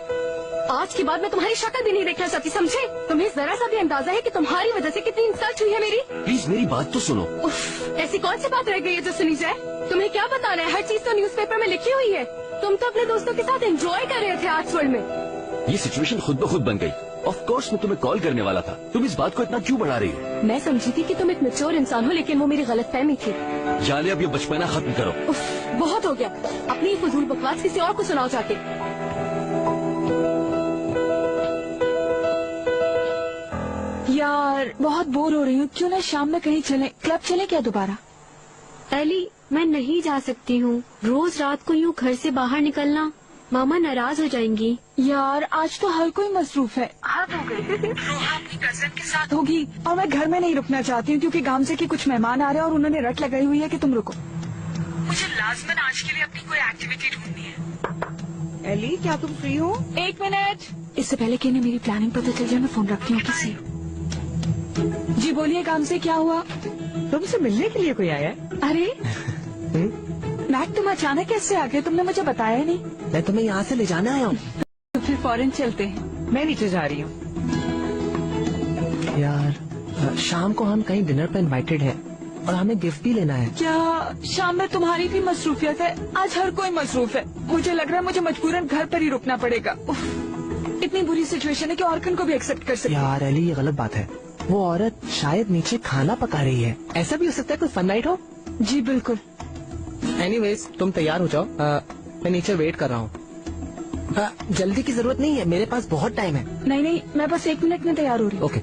आज के बाद मैं तुम्हारी शक्ल भी नहीं देखना चाहती, समझे? तुम्हें जरा सा भी अंदाजा है कि तुम्हारी वजह से कितनी इंसल्ट हुई है मेरी? प्लीज मेरी बात तो सुनो। ऐसी कौन सी बात रह गई है जो सुनी जाए? तुम्हें क्या बताना है? हर चीज तो न्यूज़पेपर में लिखी हुई है। तुम तो अपने दोस्तों के साथ एंजॉय कर रहे थे आर्ट्स वर्ल्ड में। ये सिचुएशन खुद ब खुद बन गई। ऑफ कोर्स मैं तुम्हें कॉल करने वाला था, तुम इस बात को इतना क्यों बढ़ा रही हो? मैं समझी थी कि तुम एक मैच्योर इंसान हो, लेकिन वो मेरी गलतफहमी थी। याले अब ये बचपना खत्म करो। बहुत हो गया, अपनी फजूल बकवास किसी और को सुनाओ जाके। यार बहुत बोर हो रही हूँ, क्यों ना शाम में कहीं चले, क्लब चले क्या दोबारा? एली, मैं नहीं जा सकती हूँ। रोज रात को यूँ घर से बाहर निकलना, मामा नाराज हो जाएंगी। यार आज तो हर कोई मसरूफ है। हद हो गई। रोहा अपनी कजन के साथ होगी और मैं घर में नहीं रुकना चाहती हूँ, क्योंकि गामजे के कुछ मेहमान आ रहे हैं और उन्होंने रट लगाई हुई है कि तुम रुको। मुझे लाजमन आज के लिए अपनी कोई एक्टिविटी ढूंढनी है। एली, क्या तुम फ्री हो? 1 मिनट। इससे पहले कि इन्हें मेरी प्लानिंग पता चल जाए, मैं फोन रखती हूँ किसी। जी बोलिए, काम से क्या हुआ? तुमसे मिलने के लिए कोई आया है? अरे मैक, तुम अचानक कैसे आ गए? तुमने मुझे बताया नहीं। मैं तुम्हें यहाँ से ले जाना आया हूँ। तो फिर फौरन चलते हैं। मैं नीचे जा रही हूँ। यार, शाम को हम कहीं डिनर पे इनवाइटेड हैं और हमें गिफ्ट भी लेना है। क्या शाम में तुम्हारी भी मसरूफियत है? आज हर कोई मसरूफ है। मुझे लग रहा है मुझे मजबूरन घर पर ही रुकना पड़ेगा। इतनी बुरी सिचुएशन है कि औरकन को भी एक्सेप्ट कर सकते। यार एली, ये गलत बात है। वो औरत शायद नीचे खाना पका रही है। ऐसा भी हो सकता है कोई फन नाइट हो। जी बिल्कुल। एनीवेज, तुम तैयार हो जाओ। मैं नीचे वेट कर रहा हूँ। जल्दी की जरूरत नहीं है, मेरे पास बहुत टाइम है। नहीं नहीं, मैं बस 1 मिनट में तैयार हो रही हूँ। ओके।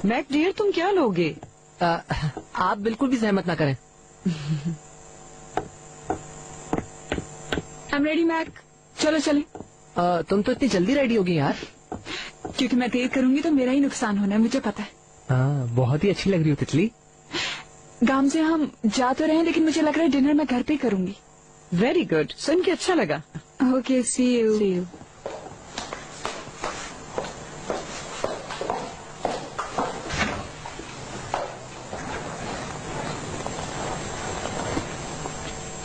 मैक डियर, तुम क्या लोगे? आप बिल्कुल भी सहमत ना करें। I'm ready, Mac. चलो चले। तुम तो इतनी जल्दी रेडी होगी यार। क्योंकि मैं देर करूंगी तो मेरा ही नुकसान होना है, मुझे पता है। बहुत ही अच्छी लग रही हो तितली। गांव से हम जा तो रहे हैं, लेकिन मुझे लग रहा है डिनर मैं घर पे ही करूंगी। वेरी गुड, सुन के अच्छा लगा। Okay, see you.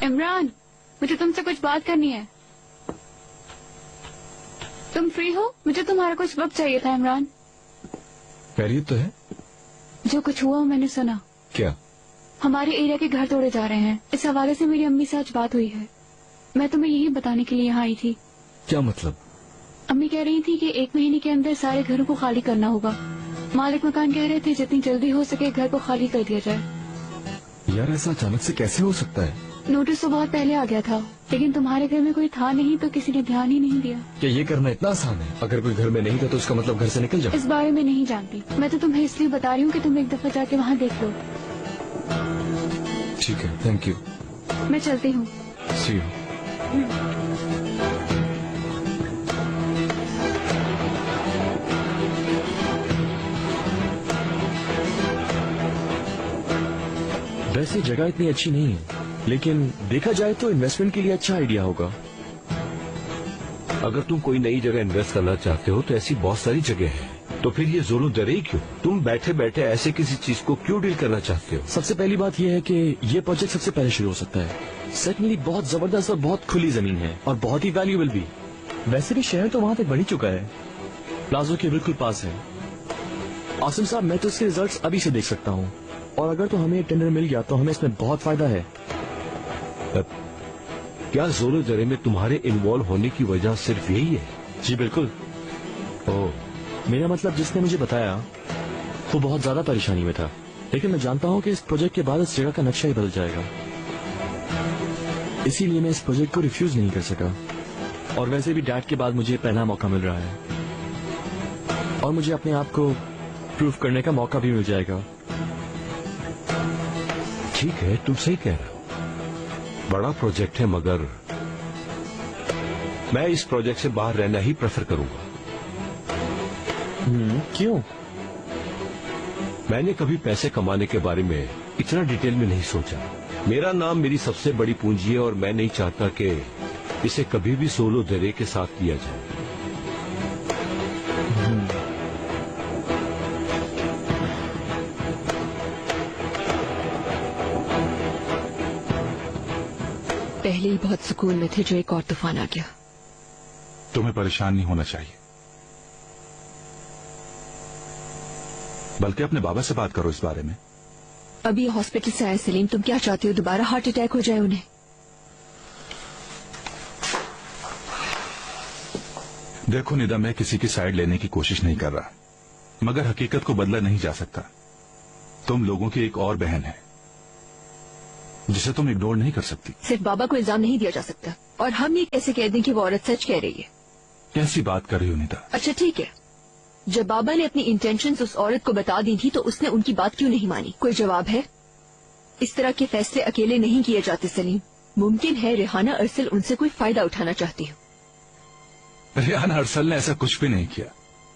इमरान, मुझे तुमसे कुछ बात करनी है। तुम फ्री हो? मुझे तुम्हारा कुछ वक्त चाहिए था इमरान। खैरियत तो है? जो कुछ हुआ मैंने सुना। क्या? हमारे एरिया के घर तोड़े जा रहे हैं। इस हवाले से मेरी अम्मी से आज बात हुई है। मैं तुम्हें यही बताने के लिए यहाँ आई थी। क्या मतलब? अम्मी कह रही थी कि 1 महीने के अंदर सारे घरों को खाली करना होगा। मालिक मकान कह रहे थे जितनी जल्दी हो सके घर को खाली कर दिया जाए। यार, ऐसा अचानक से कैसे हो सकता है? नोटिस तो बहुत पहले आ गया था, लेकिन तुम्हारे घर में कोई था नहीं तो किसी ने ध्यान ही नहीं दिया। क्या ये करना इतना आसान है? अगर कोई घर में नहीं था तो उसका मतलब घर से निकल जाओ। इस बारे में नहीं जानती। मैं तो तुम्हें इसलिए बता रही हूँ कि तुम एक दफा जाके वहाँ देख लो। ठीक है, थैंक यू। मैं चलती हूँ। See you. वैसे जगह इतनी अच्छी नहीं है, लेकिन देखा जाए तो इन्वेस्टमेंट के लिए अच्छा आइडिया होगा। अगर तुम कोई नई जगह इन्वेस्ट करना चाहते हो तो ऐसी बहुत सारी जगह है, तो फिर ये जोरो दरे क्यों? तुम बैठे बैठे ऐसे किसी चीज को क्यों डील करना चाहते हो? सबसे पहली बात यह है कि ये प्रोजेक्ट सबसे पहले शुरू हो सकता है। सेकंडली, बहुत जबरदस्त और बहुत खुली जमीन है और बहुत ही वैल्यूएबल भी। वैसे भी शहर तो वहाँ तक बढ़ ही चुका है, प्लाजो के बिल्कुल पास है। आसिम साहब, मैं तो इसके रिजल्ट्स अभी से देख सकता हूँ, और अगर तो हमें टेंडर मिल गया तो हमें इसमें बहुत फायदा है। क्या जोरो दरे में तुम्हारे इन्वॉल्व होने की वजह सिर्फ यही है? जी बिल्कुल। मेरा मतलब, जिसने मुझे बताया वो बहुत ज्यादा परेशानी में था, लेकिन मैं जानता हूँ कि इस प्रोजेक्ट के बाद इस जगह का नक्शा ही बदल जाएगा। इसीलिए मैं इस प्रोजेक्ट को रिफ्यूज नहीं कर सका। और वैसे भी डैड के बाद मुझे पहला मौका मिल रहा है, और मुझे अपने आप को प्रूव करने का मौका भी मिल जाएगा। ठीक है, तुम सही कह रहे हो। बड़ा प्रोजेक्ट है, मगर मैं इस प्रोजेक्ट से बाहर रहना ही प्रेफर करूंगा। क्यों? मैंने कभी पैसे कमाने के बारे में इतना डिटेल में नहीं सोचा। मेरा नाम मेरी सबसे बड़ी पूंजी है और मैं नहीं चाहता कि इसे कभी भी सोलो दरे के साथ किया जाए। पहले ही बहुत सुकून में थे जो एक और तूफान आ गया। तुम्हें परेशान नहीं होना चाहिए, बल्कि अपने बाबा से बात करो इस बारे में। अभी हॉस्पिटल से आए सलीम, तुम क्या चाहते हो दोबारा हार्ट अटैक हो जाए उन्हें? देखो निदा, मैं किसी की साइड लेने की कोशिश नहीं कर रहा, मगर हकीकत को बदला नहीं जा सकता। तुम लोगों की एक और बहन है जिसे तुम इग्नोर नहीं कर सकती। सिर्फ बाबा को इल्जाम नहीं दिया जा सकता, और हम ये कैसे कह दें कि वो औरत सच कह रही है? कैसी बात कर रही हो निदा? अच्छा ठीक है, जब बाबा ने अपनी इंटेंशंस उस औरत को बता दी थी तो उसने उनकी बात क्यों नहीं मानी? कोई जवाब है? इस तरह के फैसले अकेले नहीं किए जाते सलीम। मुमकिन है रेहाना अरसल उनसे कोई फायदा उठाना चाहती हो। रेहाना अरसल ने ऐसा कुछ भी नहीं किया।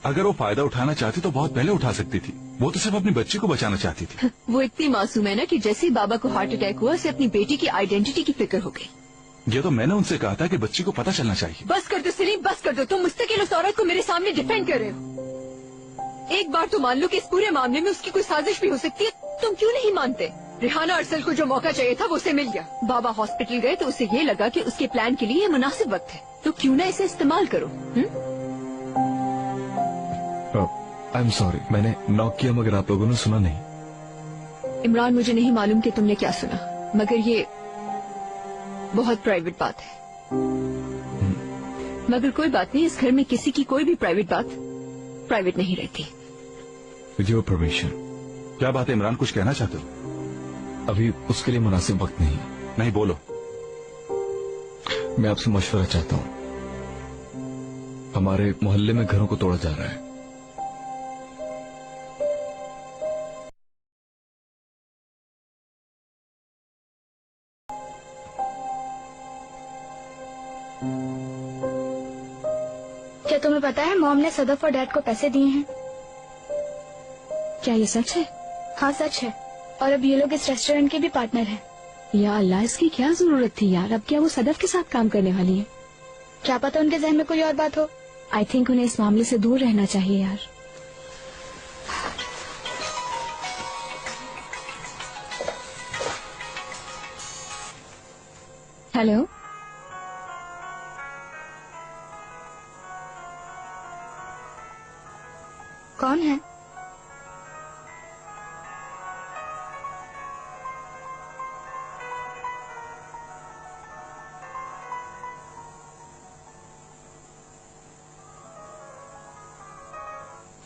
अगर वो फायदा उठाना चाहती तो बहुत पहले उठा सकती थी। वो तो सिर्फ अपनी बच्ची को बचाना चाहती थी। वो इतनी मासूम है ना कि जैसे ही बाबा को हार्ट अटैक हुआ उसे अपनी बेटी की आइडेंटिटी की फिक्र हो गई। ये तो मैंने उनसे कहा था कि बच्ची को पता चलना चाहिए। बस कर दो सलीम, बस कर दो। तुम मुस्तकिल उस औरत को मेरे सामने डिफेंड कर रहे हो। एक बार तो मान लो कि इस पूरे मामले में उसकी कोई साजिश भी हो सकती है। तुम क्यों नहीं मानते? रेहाना अरसल को जो मौका चाहिए था वो उसे मिल गया। बाबा हॉस्पिटल गए तो उसे ये लगा कि उसके प्लान के लिए ये मुनासिब वक्त है, तो क्यों ना इसे इस्तेमाल करो। आई एम सॉरी, मैंने नॉक किया मगर आप लोगों ने सुना नहीं। इमरान, मुझे नहीं मालूम कि तुमने क्या सुना, मगर ये बहुत प्राइवेट बात है। मगर कोई बात नहीं, इस घर में किसी की कोई भी प्राइवेट बात प्राइवेट नहीं रहती। With your permission. क्या बात है इमरान, कुछ कहना चाहते हो? अभी उसके लिए मुनासिब वक्त नहीं है। नहीं, बोलो। मैं आपसे मशवरा चाहता हूँ। हमारे मोहल्ले में घरों को तोड़ा जा रहा है। क्या तुम्हें पता है मॉम ने सदफ और डैड को पैसे दिए हैं? क्या ये सच है? हाँ सच है, और अब ये लोग इस रेस्टोरेंट के भी पार्टनर हैं। या अल्लाह, इसकी क्या जरूरत थी यार? अब क्या वो सदफ के साथ काम करने वाली है? क्या पता उनके जहन में कोई और बात हो। आई थिंक उन्हें इस मामले से दूर रहना चाहिए यार। हेलो, कौन है?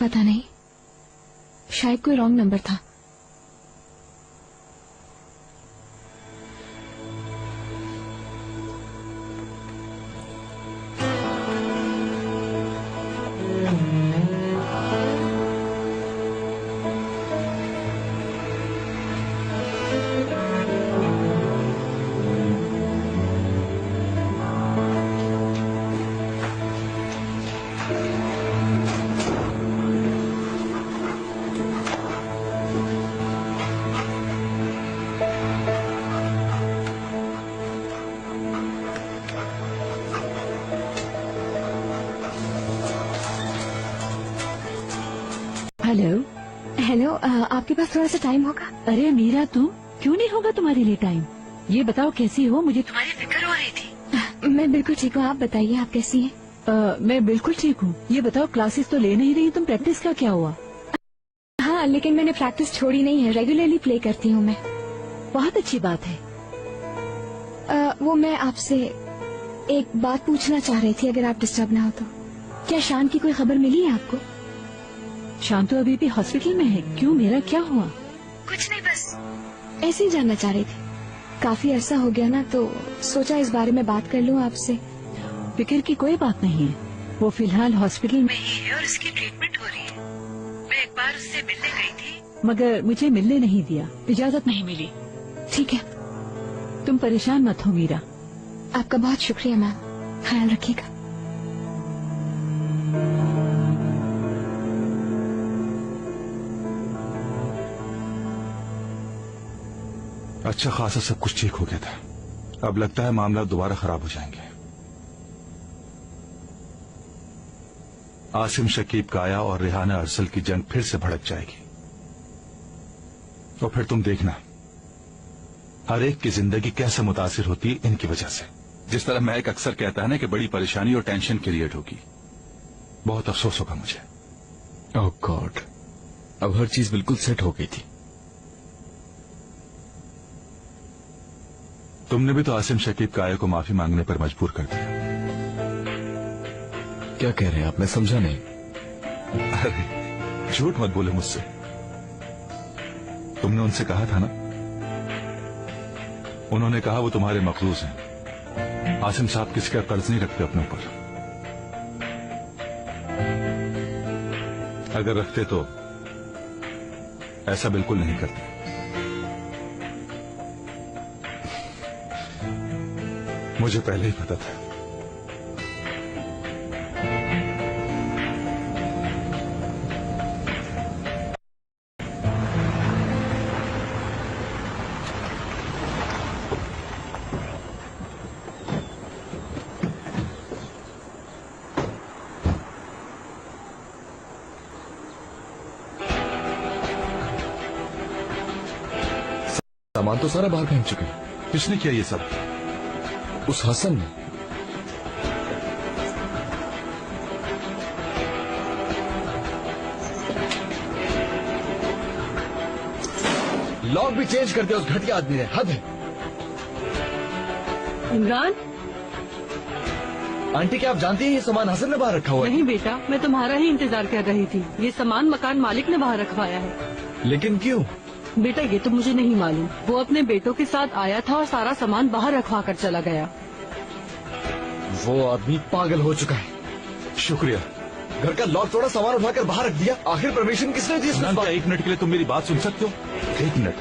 पता नहीं, शायद कोई रॉन्ग नंबर था। हेलो हेलो, आपके पास थोड़ा सा टाइम होगा? अरे मीरा, तू क्यों नहीं होगा तुम्हारे लिए टाइम? ये बताओ कैसी हो, मुझे तुम्हारी फिक्र हो रही थी। मैं बिल्कुल ठीक हूँ, आप बताइए आप कैसी हैं? मैं बिल्कुल ठीक हूँ। ये बताओ क्लासेस तो ले नहीं रही तुम, प्रैक्टिस का क्या हुआ? हाँ, लेकिन मैंने प्रैक्टिस छोड़ी नहीं है, रेगुलरली प्ले करती हूँ मैं। बहुत अच्छी बात है। वो मैं आपसे एक बात पूछना चाह रही थी, अगर आप डिस्टर्ब ना हो तो। क्या शान की कोई खबर मिली है आपको? शान तो अभी भी हॉस्पिटल में है। क्यों, मेरा क्या हुआ? कुछ नहीं, बस ऐसे ही जानना चाह रही थी। काफी अरसा हो गया ना, तो सोचा इस बारे में बात कर लूं आपसे। फिक्र की कोई बात नहीं है, वो फिलहाल हॉस्पिटल में ही है और उसकी ट्रीटमेंट हो रही है। मैं एक बार उससे मिलने गई थी, मगर मुझे मिलने नहीं दिया, इजाजत नहीं मिली। ठीक है, तुम परेशान मत हो मीरा। आपका बहुत शुक्रिया मैम, ख्याल रखिएगा। अच्छा खासा सब कुछ ठीक हो गया था। अब लगता है मामला दोबारा खराब हो जाएंगे। आसिम शकीब काया और रेहाना अरसल की जंग फिर से भड़क जाएगी। और फिर तुम देखना, हर एक की जिंदगी कैसे मुतासिर होती है इनकी वजह से। जिस तरह मैं एक अक्सर कहता है ना कि बड़ी परेशानी और टेंशन क्रिएट होगी। बहुत अफसोस होगा मुझे। ओह गॉड, अब हर चीज बिल्कुल सेट हो गई थी। तुमने भी तो आसिम शकीब काया को माफी मांगने पर मजबूर कर दिया। क्या कह रहे हैं आप? मैं समझा नहीं। अरे झूठ मत बोले मुझसे। तुमने उनसे कहा था ना, उन्होंने कहा वो तुम्हारे मखलूस हैं। आसिम साहब किसी का कर्ज नहीं रखते अपने ऊपर। अगर रखते तो ऐसा बिल्कुल नहीं करते। मुझे पहले ही पता था। सामान तो सारा बाहर फेंक चुके हैं। किसने किया ये सब? उस हसन ने। लॉक भी चेंज कर दिया उस घटिया आदमी ने। हद है। इमरान, आंटी क्या आप जानती हैं ये सामान हसन ने बाहर रखा हुआ है? नहीं बेटा, मैं तुम्हारा ही इंतजार कर रही थी। ये सामान मकान मालिक ने बाहर रखवाया है। लेकिन क्यों? बेटा ये तो मुझे नहीं मालूम। वो अपने बेटों के साथ आया था और सारा सामान बाहर रखवा कर चला गया। वो आदमी पागल हो चुका है। शुक्रिया। घर का लॉक तोड़ा, सामान उठाकर बाहर रख दिया। आखिर परमिशन किसने दी? एक मिनट के लिए तुम मेरी बात सुन सकते हो? एक मिनट।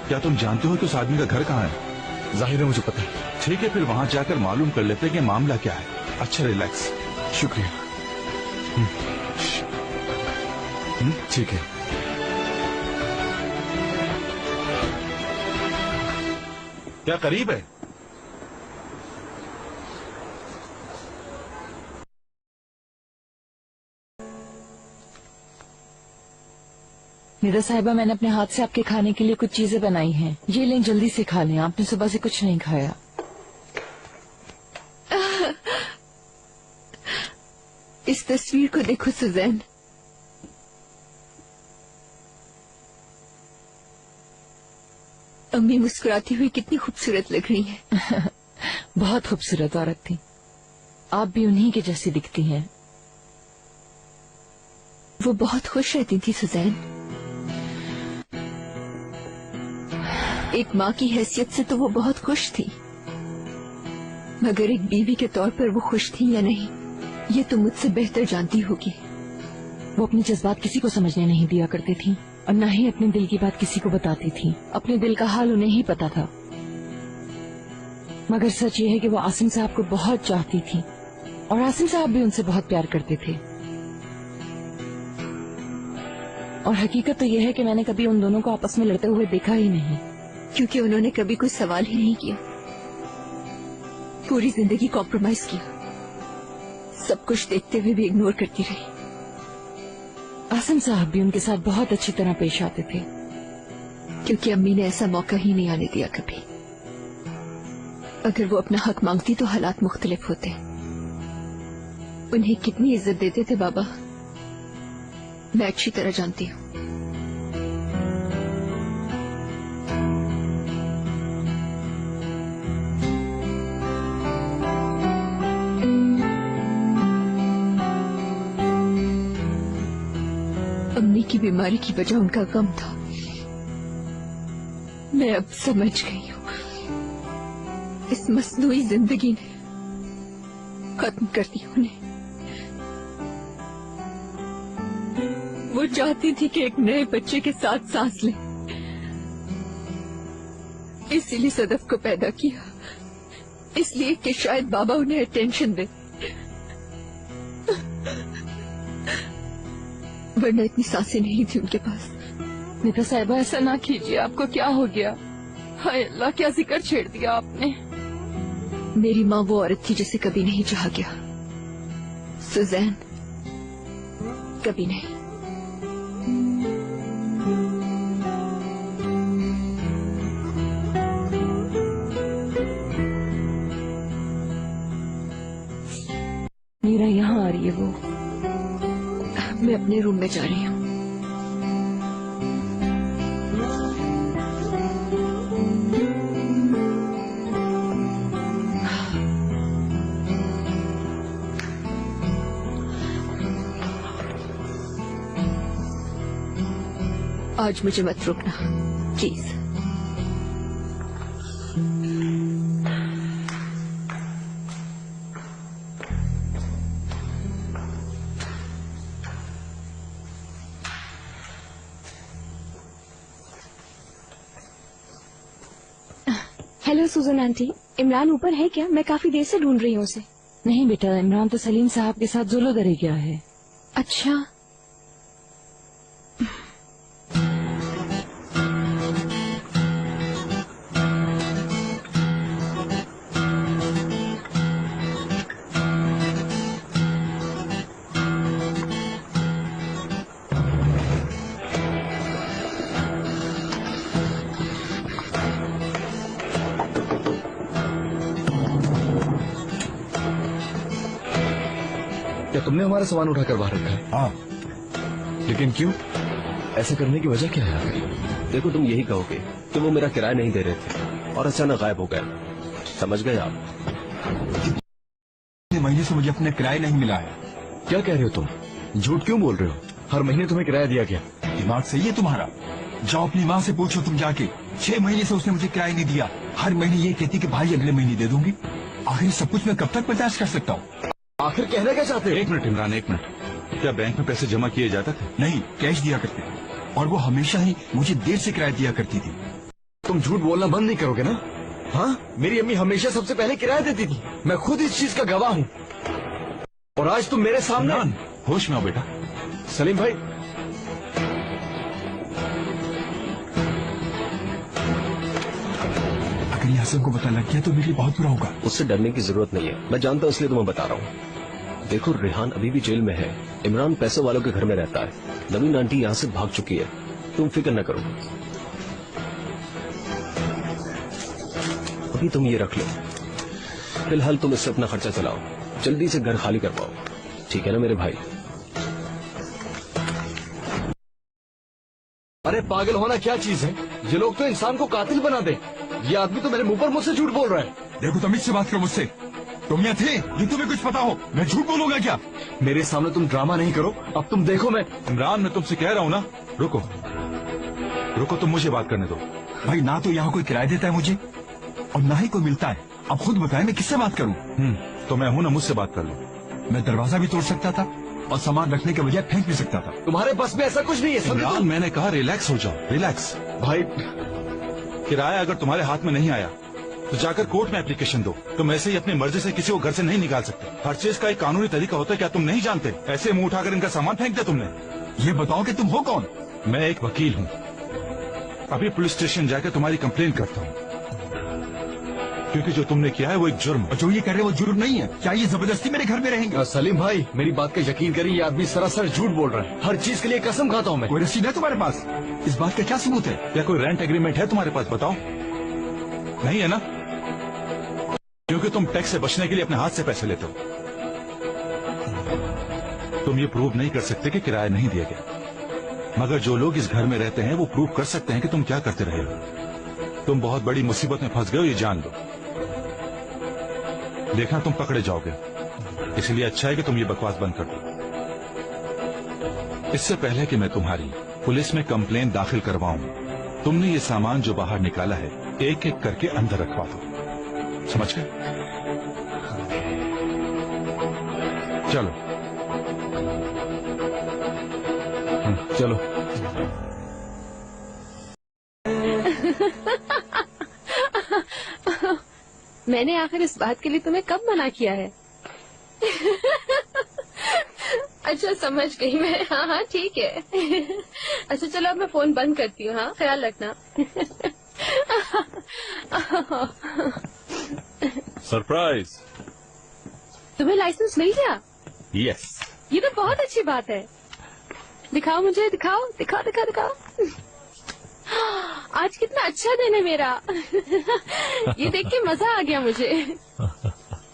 क्या तुम जानते हो कि उस आदमी का घर कहाँ है? जाहिर है मुझे पता है। ठीक है, फिर वहां जाकर मालूम कर लेते हैं कि मामला क्या है। अच्छा, रिलैक्स। शुक्रिया। ठीक है। क्या करीब है? निदा साहिबा, मैंने अपने हाथ से आपके खाने के लिए कुछ चीजें बनाई हैं। ये लें, जल्दी से खा लें। आपने सुबह से कुछ नहीं खाया। इस तस्वीर को देखो सुजैन। अम्मी मुस्कुराती हुई कितनी खूबसूरत लग रही है। बहुत खूबसूरत औरत थी। आप भी उन्हीं की जैसी दिखती हैं। वो बहुत खुश रहती थी सुजैन। एक माँ की हैसियत से तो वो बहुत खुश थी, मगर एक बीवी के तौर पर वो खुश थी या नहीं, ये तो मुझसे बेहतर जानती होगी। वो अपने जज्बात किसी को समझने नहीं दिया करती थी और न ही अपने दिल की बात किसी को बताती थी। अपने दिल का हाल उन्हें ही पता था। मगर सच ये है कि वो आसिम साहब को बहुत चाहती थी और आसिम साहब भी उनसे बहुत प्यार करते थे। और हकीकत तो यह है कि मैंने कभी उन दोनों को आपस में लड़ते हुए देखा ही नहीं, क्योंकि उन्होंने कभी कोई सवाल ही नहीं किया। पूरी जिंदगी कॉम्प्रोमाइज किया, सब कुछ देखते हुए भी इग्नोर करती रही। आसिम साहब भी उनके साथ बहुत अच्छी तरह पेश आते थे, क्योंकि अम्मी ने ऐसा मौका ही नहीं आने दिया कभी। अगर वो अपना हक मांगती तो हालात मुख्तलिफ होते। उन्हें कितनी इज्जत देते थे बाबा, मैं अच्छी तरह जानती हूँ। अम्मी की बीमारी की वजह उनका गम था। मैं अब समझ गई हूँ, इस मसनूई जिंदगी ने खत्म कर दी उन्हें। वो चाहती थी कि एक नए बच्चे के साथ सांस ले, इसीलिए सदफ को पैदा किया, इसलिए कि शायद बाबा उन्हें अटेंशन दे, वरना इतनी सांसें नहीं थी उनके पास। निदा साहिबा, ऐसा ना कीजिए। आपको क्या हो गया? हाय अल्लाह, क्या जिक्र छेड़ दिया आपने। मेरी माँ वो औरत थी जिसे कभी नहीं चाहा गया सुजैन, कभी नहीं। मीरा यहाँ आ रही है। वो मैं अपने रूम में जा रही हूँ। आज मुझे मत रोकना please. Hello Susan aunty, Imran ऊपर है क्या? मैं काफी देर से ढूंढ रही हूँ उसे। नहीं बेटा, इमरान तो सलीम साहब के साथ जुलोदरे गया है। अच्छा, क्या तुमने हमारा सामान उठाकर बाहर रखा है? हाँ। लेकिन क्यों? ऐसा करने की वजह क्या है आखिर? देखो, तुम यही कहोगे कि वो मेरा किराया नहीं दे रहे थे और अचानक गायब हो गए। समझ गए आप? महीने से मुझे अपना किराया नहीं मिला है। क्या कह रहे हो तुम? झूठ क्यों बोल रहे हो? हर महीने तुम्हें किराया दिया गया। दिमाग सही है तुम्हारा? जाओ अपनी माँ से पूछो तुम जाके। 6 महीने से उसने मुझे किराया नहीं दिया। हर महीने ये कहती कि भाई अगले महीने दे दूंगी। आखिर सब कुछ मैं कब तक बर्दाश्त कर सकता हूँ? आखिर कहना क्या चाहते हो? 1 मिनट इमरान, 1 मिनट। क्या बैंक में पैसे जमा किए जाते थे? नहीं, कैश दिया करते। और वो हमेशा ही मुझे देर से किराया दिया करती थी। तुम झूठ बोलना बंद नहीं करोगे ना? हाँ, मेरी अम्मी हमेशा सबसे पहले किराया देती थी। मैं खुद इस चीज का गवाह हूँ। और आज तुम मेरे सामने। होश में आओ बेटा। सलीम भाई, अगर ये हसन को पता लग गया तो मेरे लिए बहुत बुरा होगा। उससे डरने की जरूरत नहीं है, मैं जानता हूँ इसलिए तुम्हें बता रहा हूँ। देखो, रेहान अभी भी जेल में है। इमरान पैसे वालों के घर में रहता है। नवीन आंटी यहाँ से भाग चुकी है। तुम फिक्र न करो। अभी तुम ये रख लो। फिलहाल तुम इससे अपना खर्चा चलाओ। जल्दी से घर खाली करवाओ, ठीक है ना मेरे भाई? अरे पागल होना क्या चीज है? ये लोग तो इंसान को कातिल बना दे। ये आदमी तो मेरे मुंह पर मुझसे झूठ बोल रहा है। देखो, तुम इससे बात करो मुझसे। तुम यहाँ थे, ये तुम्हें कुछ पता हो? मैं झूठ बोलूंगा क्या? मेरे सामने तुम ड्रामा नहीं करो। अब तुम देखो। मैं इमरान, मैं तुमसे कह रहा हूँ ना, रुको रुको, तुम मुझे बात करने दो। भाई, ना तो यहाँ कोई किराया देता है मुझे और ना ही कोई मिलता है। अब खुद बताए मैं किससे बात करूँ? तो मैं हूँ ना, मुझसे बात कर लो। मैं दरवाजा भी तोड़ सकता था और सामान रखने के बजाय फेंक भी सकता था। तुम्हारे बस में ऐसा कुछ नहीं है। इमरान, मैंने कहा रिलैक्स हो जाओ, रिलैक्स। भाई, किराया अगर तुम्हारे हाथ में नहीं आया तो जाकर कोर्ट में एप्लीकेशन दो। तुम ऐसे ही अपनी मर्जी से किसी को घर से नहीं निकाल सकते। हर चीज का एक कानूनी तरीका होता है, क्या तुम नहीं जानते? ऐसे मुंह उठाकर इनका सामान फेंक दिया तुमने। ये बताओ कि तुम हो कौन? मैं एक वकील हूँ। अभी पुलिस स्टेशन जाकर तुम्हारी कंप्लेन करता हूँ, क्योंकि जो तुमने किया है वो एक जुर्म। और जो ये कर रहे हैं वो जुर्म नहीं है। क्या ये जबरदस्ती मेरे घर में रहेंगे? सलीम भाई, मेरी बात का यकीन करिए, ये आदमी सरासर झूठ बोल रहा है। हर चीज के लिए कसम खाता हूँ मैं। कोई रसीद है तुम्हारे पास? इस बात का क्या सबूत है? क्या कोई रेंट एग्रीमेंट है तुम्हारे पास? बताओ। नहीं है ना? क्योंकि तुम टैक्स से बचने के लिए अपने हाथ से पैसे लेते हो। तुम ये प्रूव नहीं कर सकते कि किराया नहीं दिया गया, मगर जो लोग इस घर में रहते हैं वो प्रूव कर सकते हैं कि तुम क्या करते रहे हो। तुम बहुत बड़ी मुसीबत में फंस गए हो, ये जान लो। देखना तुम पकड़े जाओगे, इसलिए अच्छा है कि तुम ये बकवास बंद कर दो। इससे पहले कि मैं तुम्हारी पुलिस में कंप्लेन दाखिल करवाऊं, तुमने ये सामान जो बाहर निकाला है एक एक करके अंदर रखवा दो। समझ गए? चलो चलो। मैंने आखिर इस बात के लिए तुम्हें कब मना किया है? अच्छा, समझ गई मैं। हाँ हाँ, ठीक है। अच्छा चलो, अब मैं फोन बंद करती हूँ। हाँ, ख्याल रखना। सरप्राइज। तुम्हें लाइसेंस मिल गया? यस। ये तो बहुत अच्छी बात है। दिखाओ मुझे, दिखाओ दिखाओ दिखाओ दिखाओ। आज कितना अच्छा दिन है मेरा। ये देख के मजा आ गया मुझे।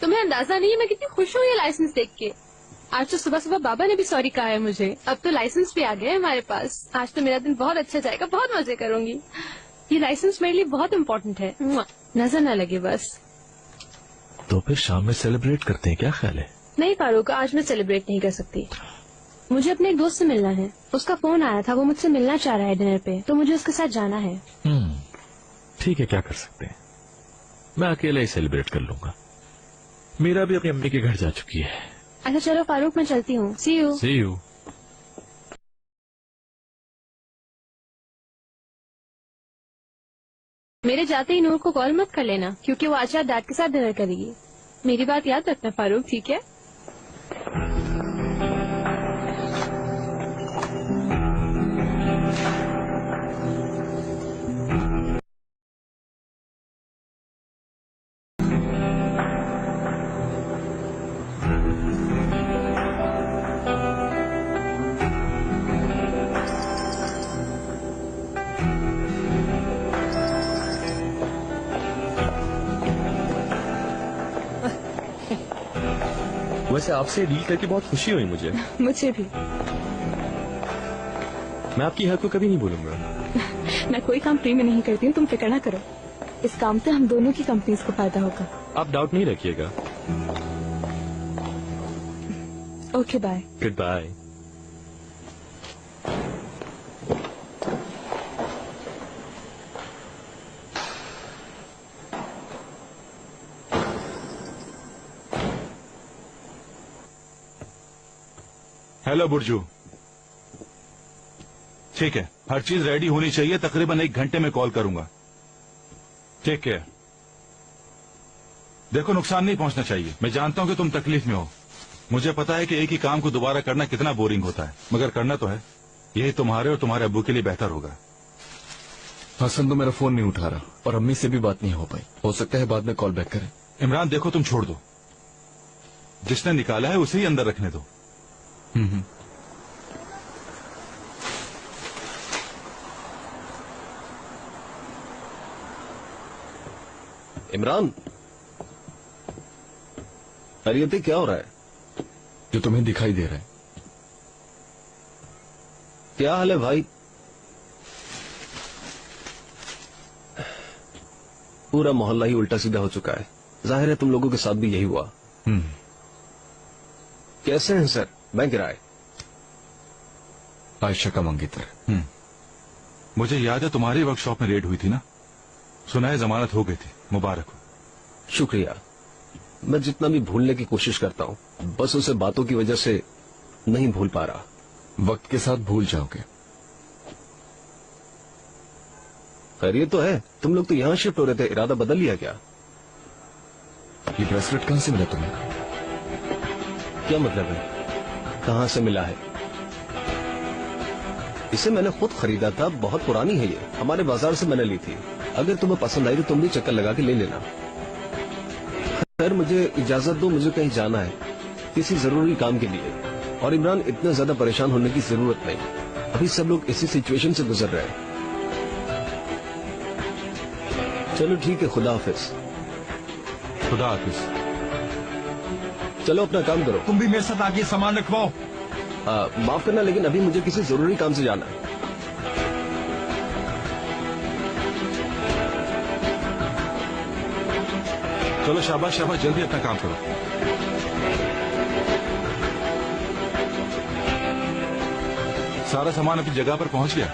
तुम्हें अंदाजा नहीं है मैं कितनी खुश हूँ ये लाइसेंस देख के। आज तो सुबह सुबह बाबा ने भी सॉरी कहा है मुझे। अब तो लाइसेंस भी आ गया है हमारे पास। आज तो मेरा दिन बहुत अच्छा जाएगा, बहुत मजे करूंगी। ये लाइसेंस मेरे लिए बहुत इम्पोर्टेंट है। नजर न लगे बस। तो फिर शाम में सेलिब्रेट करते हैं, क्या ख्याल है? नहीं फारूक, आज मैं सेलिब्रेट नहीं कर सकती। मुझे अपने एक दोस्त से मिलना है। उसका फोन आया था, वो मुझसे मिलना चाह रहा है डिनर पे, तो मुझे उसके साथ जाना है। ठीक है, क्या कर सकते हैं, मैं अकेला ही सेलिब्रेट कर लूंगा। मीरा भी अपनी अम्मी के घर जा चुकी है। अच्छा चलो फारूक, मैं चलती हूँ। See you. See you. मेरे जाते ही नूर को कॉल मत कर लेना, क्योंकि वो आज रात डैड के साथ डिनर करेगी। मेरी बात याद रखना फारूक, ठीक है? वैसे आपसे डील करके बहुत खुशी हुई मुझे। मुझे भी। मैं आपकी हेल्प को कभी नहीं भूलूंगा। मैं कोई काम फ्री में नहीं करती हूँ, तुम फिक्र ना करो। इस काम से हम दोनों की कंपनीज को फायदा होगा। आप डाउट नहीं रखिएगा। Okay bye. Good bye. Hello Burju, ठीक है, हर चीज रेडी होनी चाहिए। तकरीबन 1 घंटे में कॉल करूंगा। Take care. देखो, नुकसान नहीं पहुंचना चाहिए। मैं जानता हूं कि तुम तकलीफ में हो। मुझे पता है कि एक ही काम को दोबारा करना कितना बोरिंग होता है, मगर करना तो है। यही तुम्हारे और तुम्हारे अब्बू के लिए बेहतर होगा। हसन तो मेरा फोन नहीं उठा रहा और अम्मी से भी बात नहीं हो पाई। हो सकता है बाद में कॉल बैक करें। इमरान देखो, तुम छोड़ दो। जिसने निकाला है उसे ही अंदर रखने दो। इमरान, खैरियत है? क्या हो रहा है? जो तुम्हें दिखाई दे रहा है। क्या हाल है भाई? पूरा मोहल्ला ही उल्टा सीधा हो चुका है। जाहिर है तुम लोगों के साथ भी यही हुआ। कैसे हैं सर? मैं गिराए आयशा का मंगेतर। मुझे याद है तुम्हारी वर्कशॉप में रेड हुई थी ना? सुना है जमानत हो गई थी। मुबारक हो। शुक्रिया। मैं जितना भी भूलने की कोशिश करता हूँ, बस उसे बातों की वजह से नहीं भूल पा रहा। वक्त के साथ भूल जाओगे। खैरियत तो है? तुम लोग तो यहाँ शिफ्ट हो रहे थे, इरादा बदल लिया क्या? ये ब्रेसलेट कहाँ से मिला तुम्हें? क्या मतलब है? कहाँ से मिला है? इसे मैंने खुद खरीदा था, बहुत पुरानी है ये, हमारे बाजार से मैंने ली थी। अगर तुम्हें पसंद आई तो तुम भी चक्कर लगा के ले लेना। खैर, मुझे इजाजत दो, मुझे कहीं जाना है किसी जरूरी काम के लिए। और इमरान, इतना ज्यादा परेशान होने की जरूरत नहीं। अभी सब लोग इसी सिचुएशन से गुजर रहे हैं। चलो ठीक है, खुदा हाफिज। खुदा हाफिज। चलो अपना काम करो। तुम भी मेरे साथ आगे सामान रखवाओ। माफ करना, लेकिन अभी मुझे किसी जरूरी काम से जाना है। चलो शाबाश शाबाश, जल्दी अपना काम करो। सारा सामान अपनी जगह पर पहुंच गया?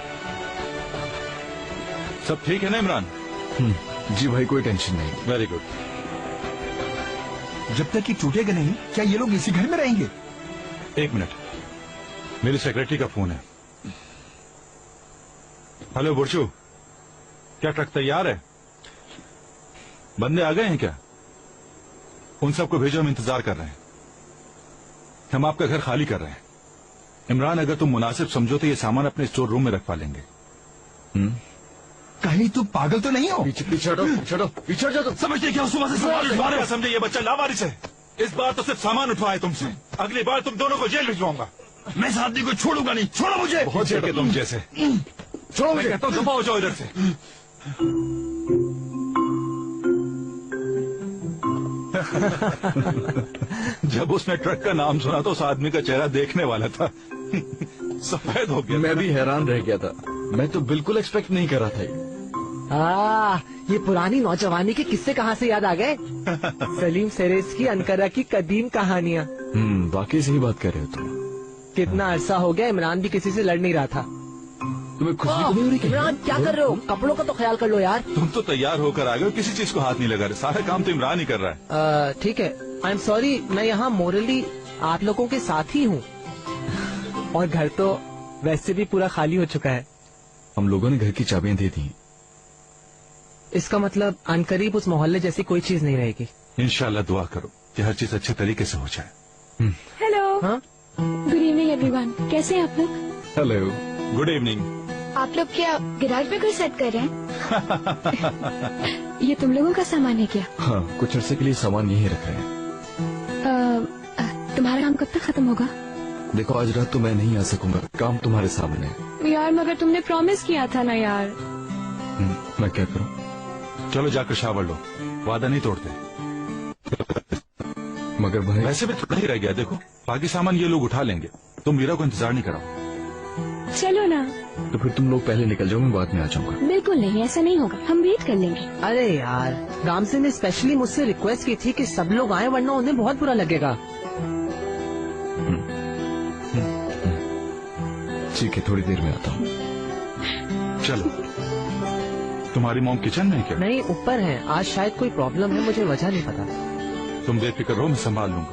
सब ठीक है ना इमरान? जी भाई, कोई टेंशन नहीं। Very good. जब तक ये टूटेगा नहीं, क्या ये लोग इसी घर में रहेंगे? 1 मिनट, मेरी सेक्रेटरी का फोन है। हेलो बुर्जू, क्या ट्रक तैयार है? बंदे आ गए हैं क्या? उन सबको भेजो, हम इंतजार कर रहे हैं। हम आपका घर खाली कर रहे हैं। इमरान, अगर तुम मुनासिब समझो तो ये सामान अपने स्टोर रूम में रखवा लेंगे। कहीं तुम पागल तो नहीं हो? पीछे हटो। समझते क्या सुबह से सवाल समझे? ये बच्चा लावारिस है। इस बार तो सिर्फ सामान उठवाए तुमसे, अगली बार तुम दोनों को जेल भिजवाऊंगा। मैं इस आदमी को छोड़ूंगा नहीं। छोड़ो मुझे। बहुत देर के तुम जैसे। छोड़ो मुझे। कहता हूँ दफा हो जाओ इधर से। जब उसने ट्रक का नाम सुना तो उस आदमी का चेहरा देखने वाला था सफेद हो गया। मैं भी हैरान रह गया था। मैं तो बिल्कुल एक्सपेक्ट नहीं कर रहा था ये। ये पुरानी नौजवानी के किस्से कहाँ से याद आ गए? सलीम सेरेस की अनकरा की कदीम कहानियाँ। वाकई सही बात कर रहे हो तुम। कितना अरसा हो गया इमरान भी किसी से लड़ नहीं रहा था। तुम्हें खुशी तो नहीं हो रही क्या? इमरान क्या कर रहे हो? कपड़ों का तो ख्याल कर लो यार। तुम तो तैयार होकर आ गए हो, किसी चीज को हाथ नहीं लगा रहे। सारा काम तो इमरान ही कर रहा है। ठीक है, आई एम सॉरी, मैं यहाँ मोरली आप लोगों के साथ ही हूँ। और घर तो वैसे भी पूरा खाली हो चुका है। हम लोगों ने घर की चाबियां दे दी। इसका मतलब अनकरीब उस मोहल्ले जैसी कोई चीज नहीं रहेगी। इंशाल्लाह दुआ करो कि हर चीज अच्छे तरीके से हो जाए। हेलो। हाँ? गुड इवनिंग एवरीवन, कैसे हैं आप लोग? Hello, good evening. आप लोग क्या गैराज में कोई सेट कर रहे हैं? ये तुम लोगों का सामान है क्या? हाँ, कुछ अरसे के लिए सामान यहीं रख रहे हैं। तुम्हारा काम कब तक खत्म होगा? देखो, आज रात तो मैं नहीं आ सकूंगा, काम तुम्हारे सामने है। यार मगर तुमने प्रॉमिस किया था ना यार। मैं क्या करूं? चलो जाकर शावर लो, वादा नहीं तोड़ते। मगर भाई, वैसे भी थोड़ा ही रह गया, देखो बाकी सामान ये लोग उठा लेंगे। तुम मीरा को इंतजार नहीं कराओ। चलो ना। तो फिर तुम लोग पहले निकल जाओ, मैं बाद में आ जाऊंगा। बिल्कुल नहीं, ऐसा नहीं होगा, हम वेट कर लेंगे। अरे यार, गामसे ने स्पेशली मुझसे रिक्वेस्ट की थी कि सब लोग आए वरना उन्हें बहुत बुरा लगेगा। ठीक है, थोड़ी देर में आता हूँ। चलो। तुम्हारी मॉम किचन में है क्या? नहीं, ऊपर है। आज शायद कोई प्रॉब्लम है, मुझे वजह नहीं पता। तुम बेफिक्र रहो, मैं संभाल लूंगा।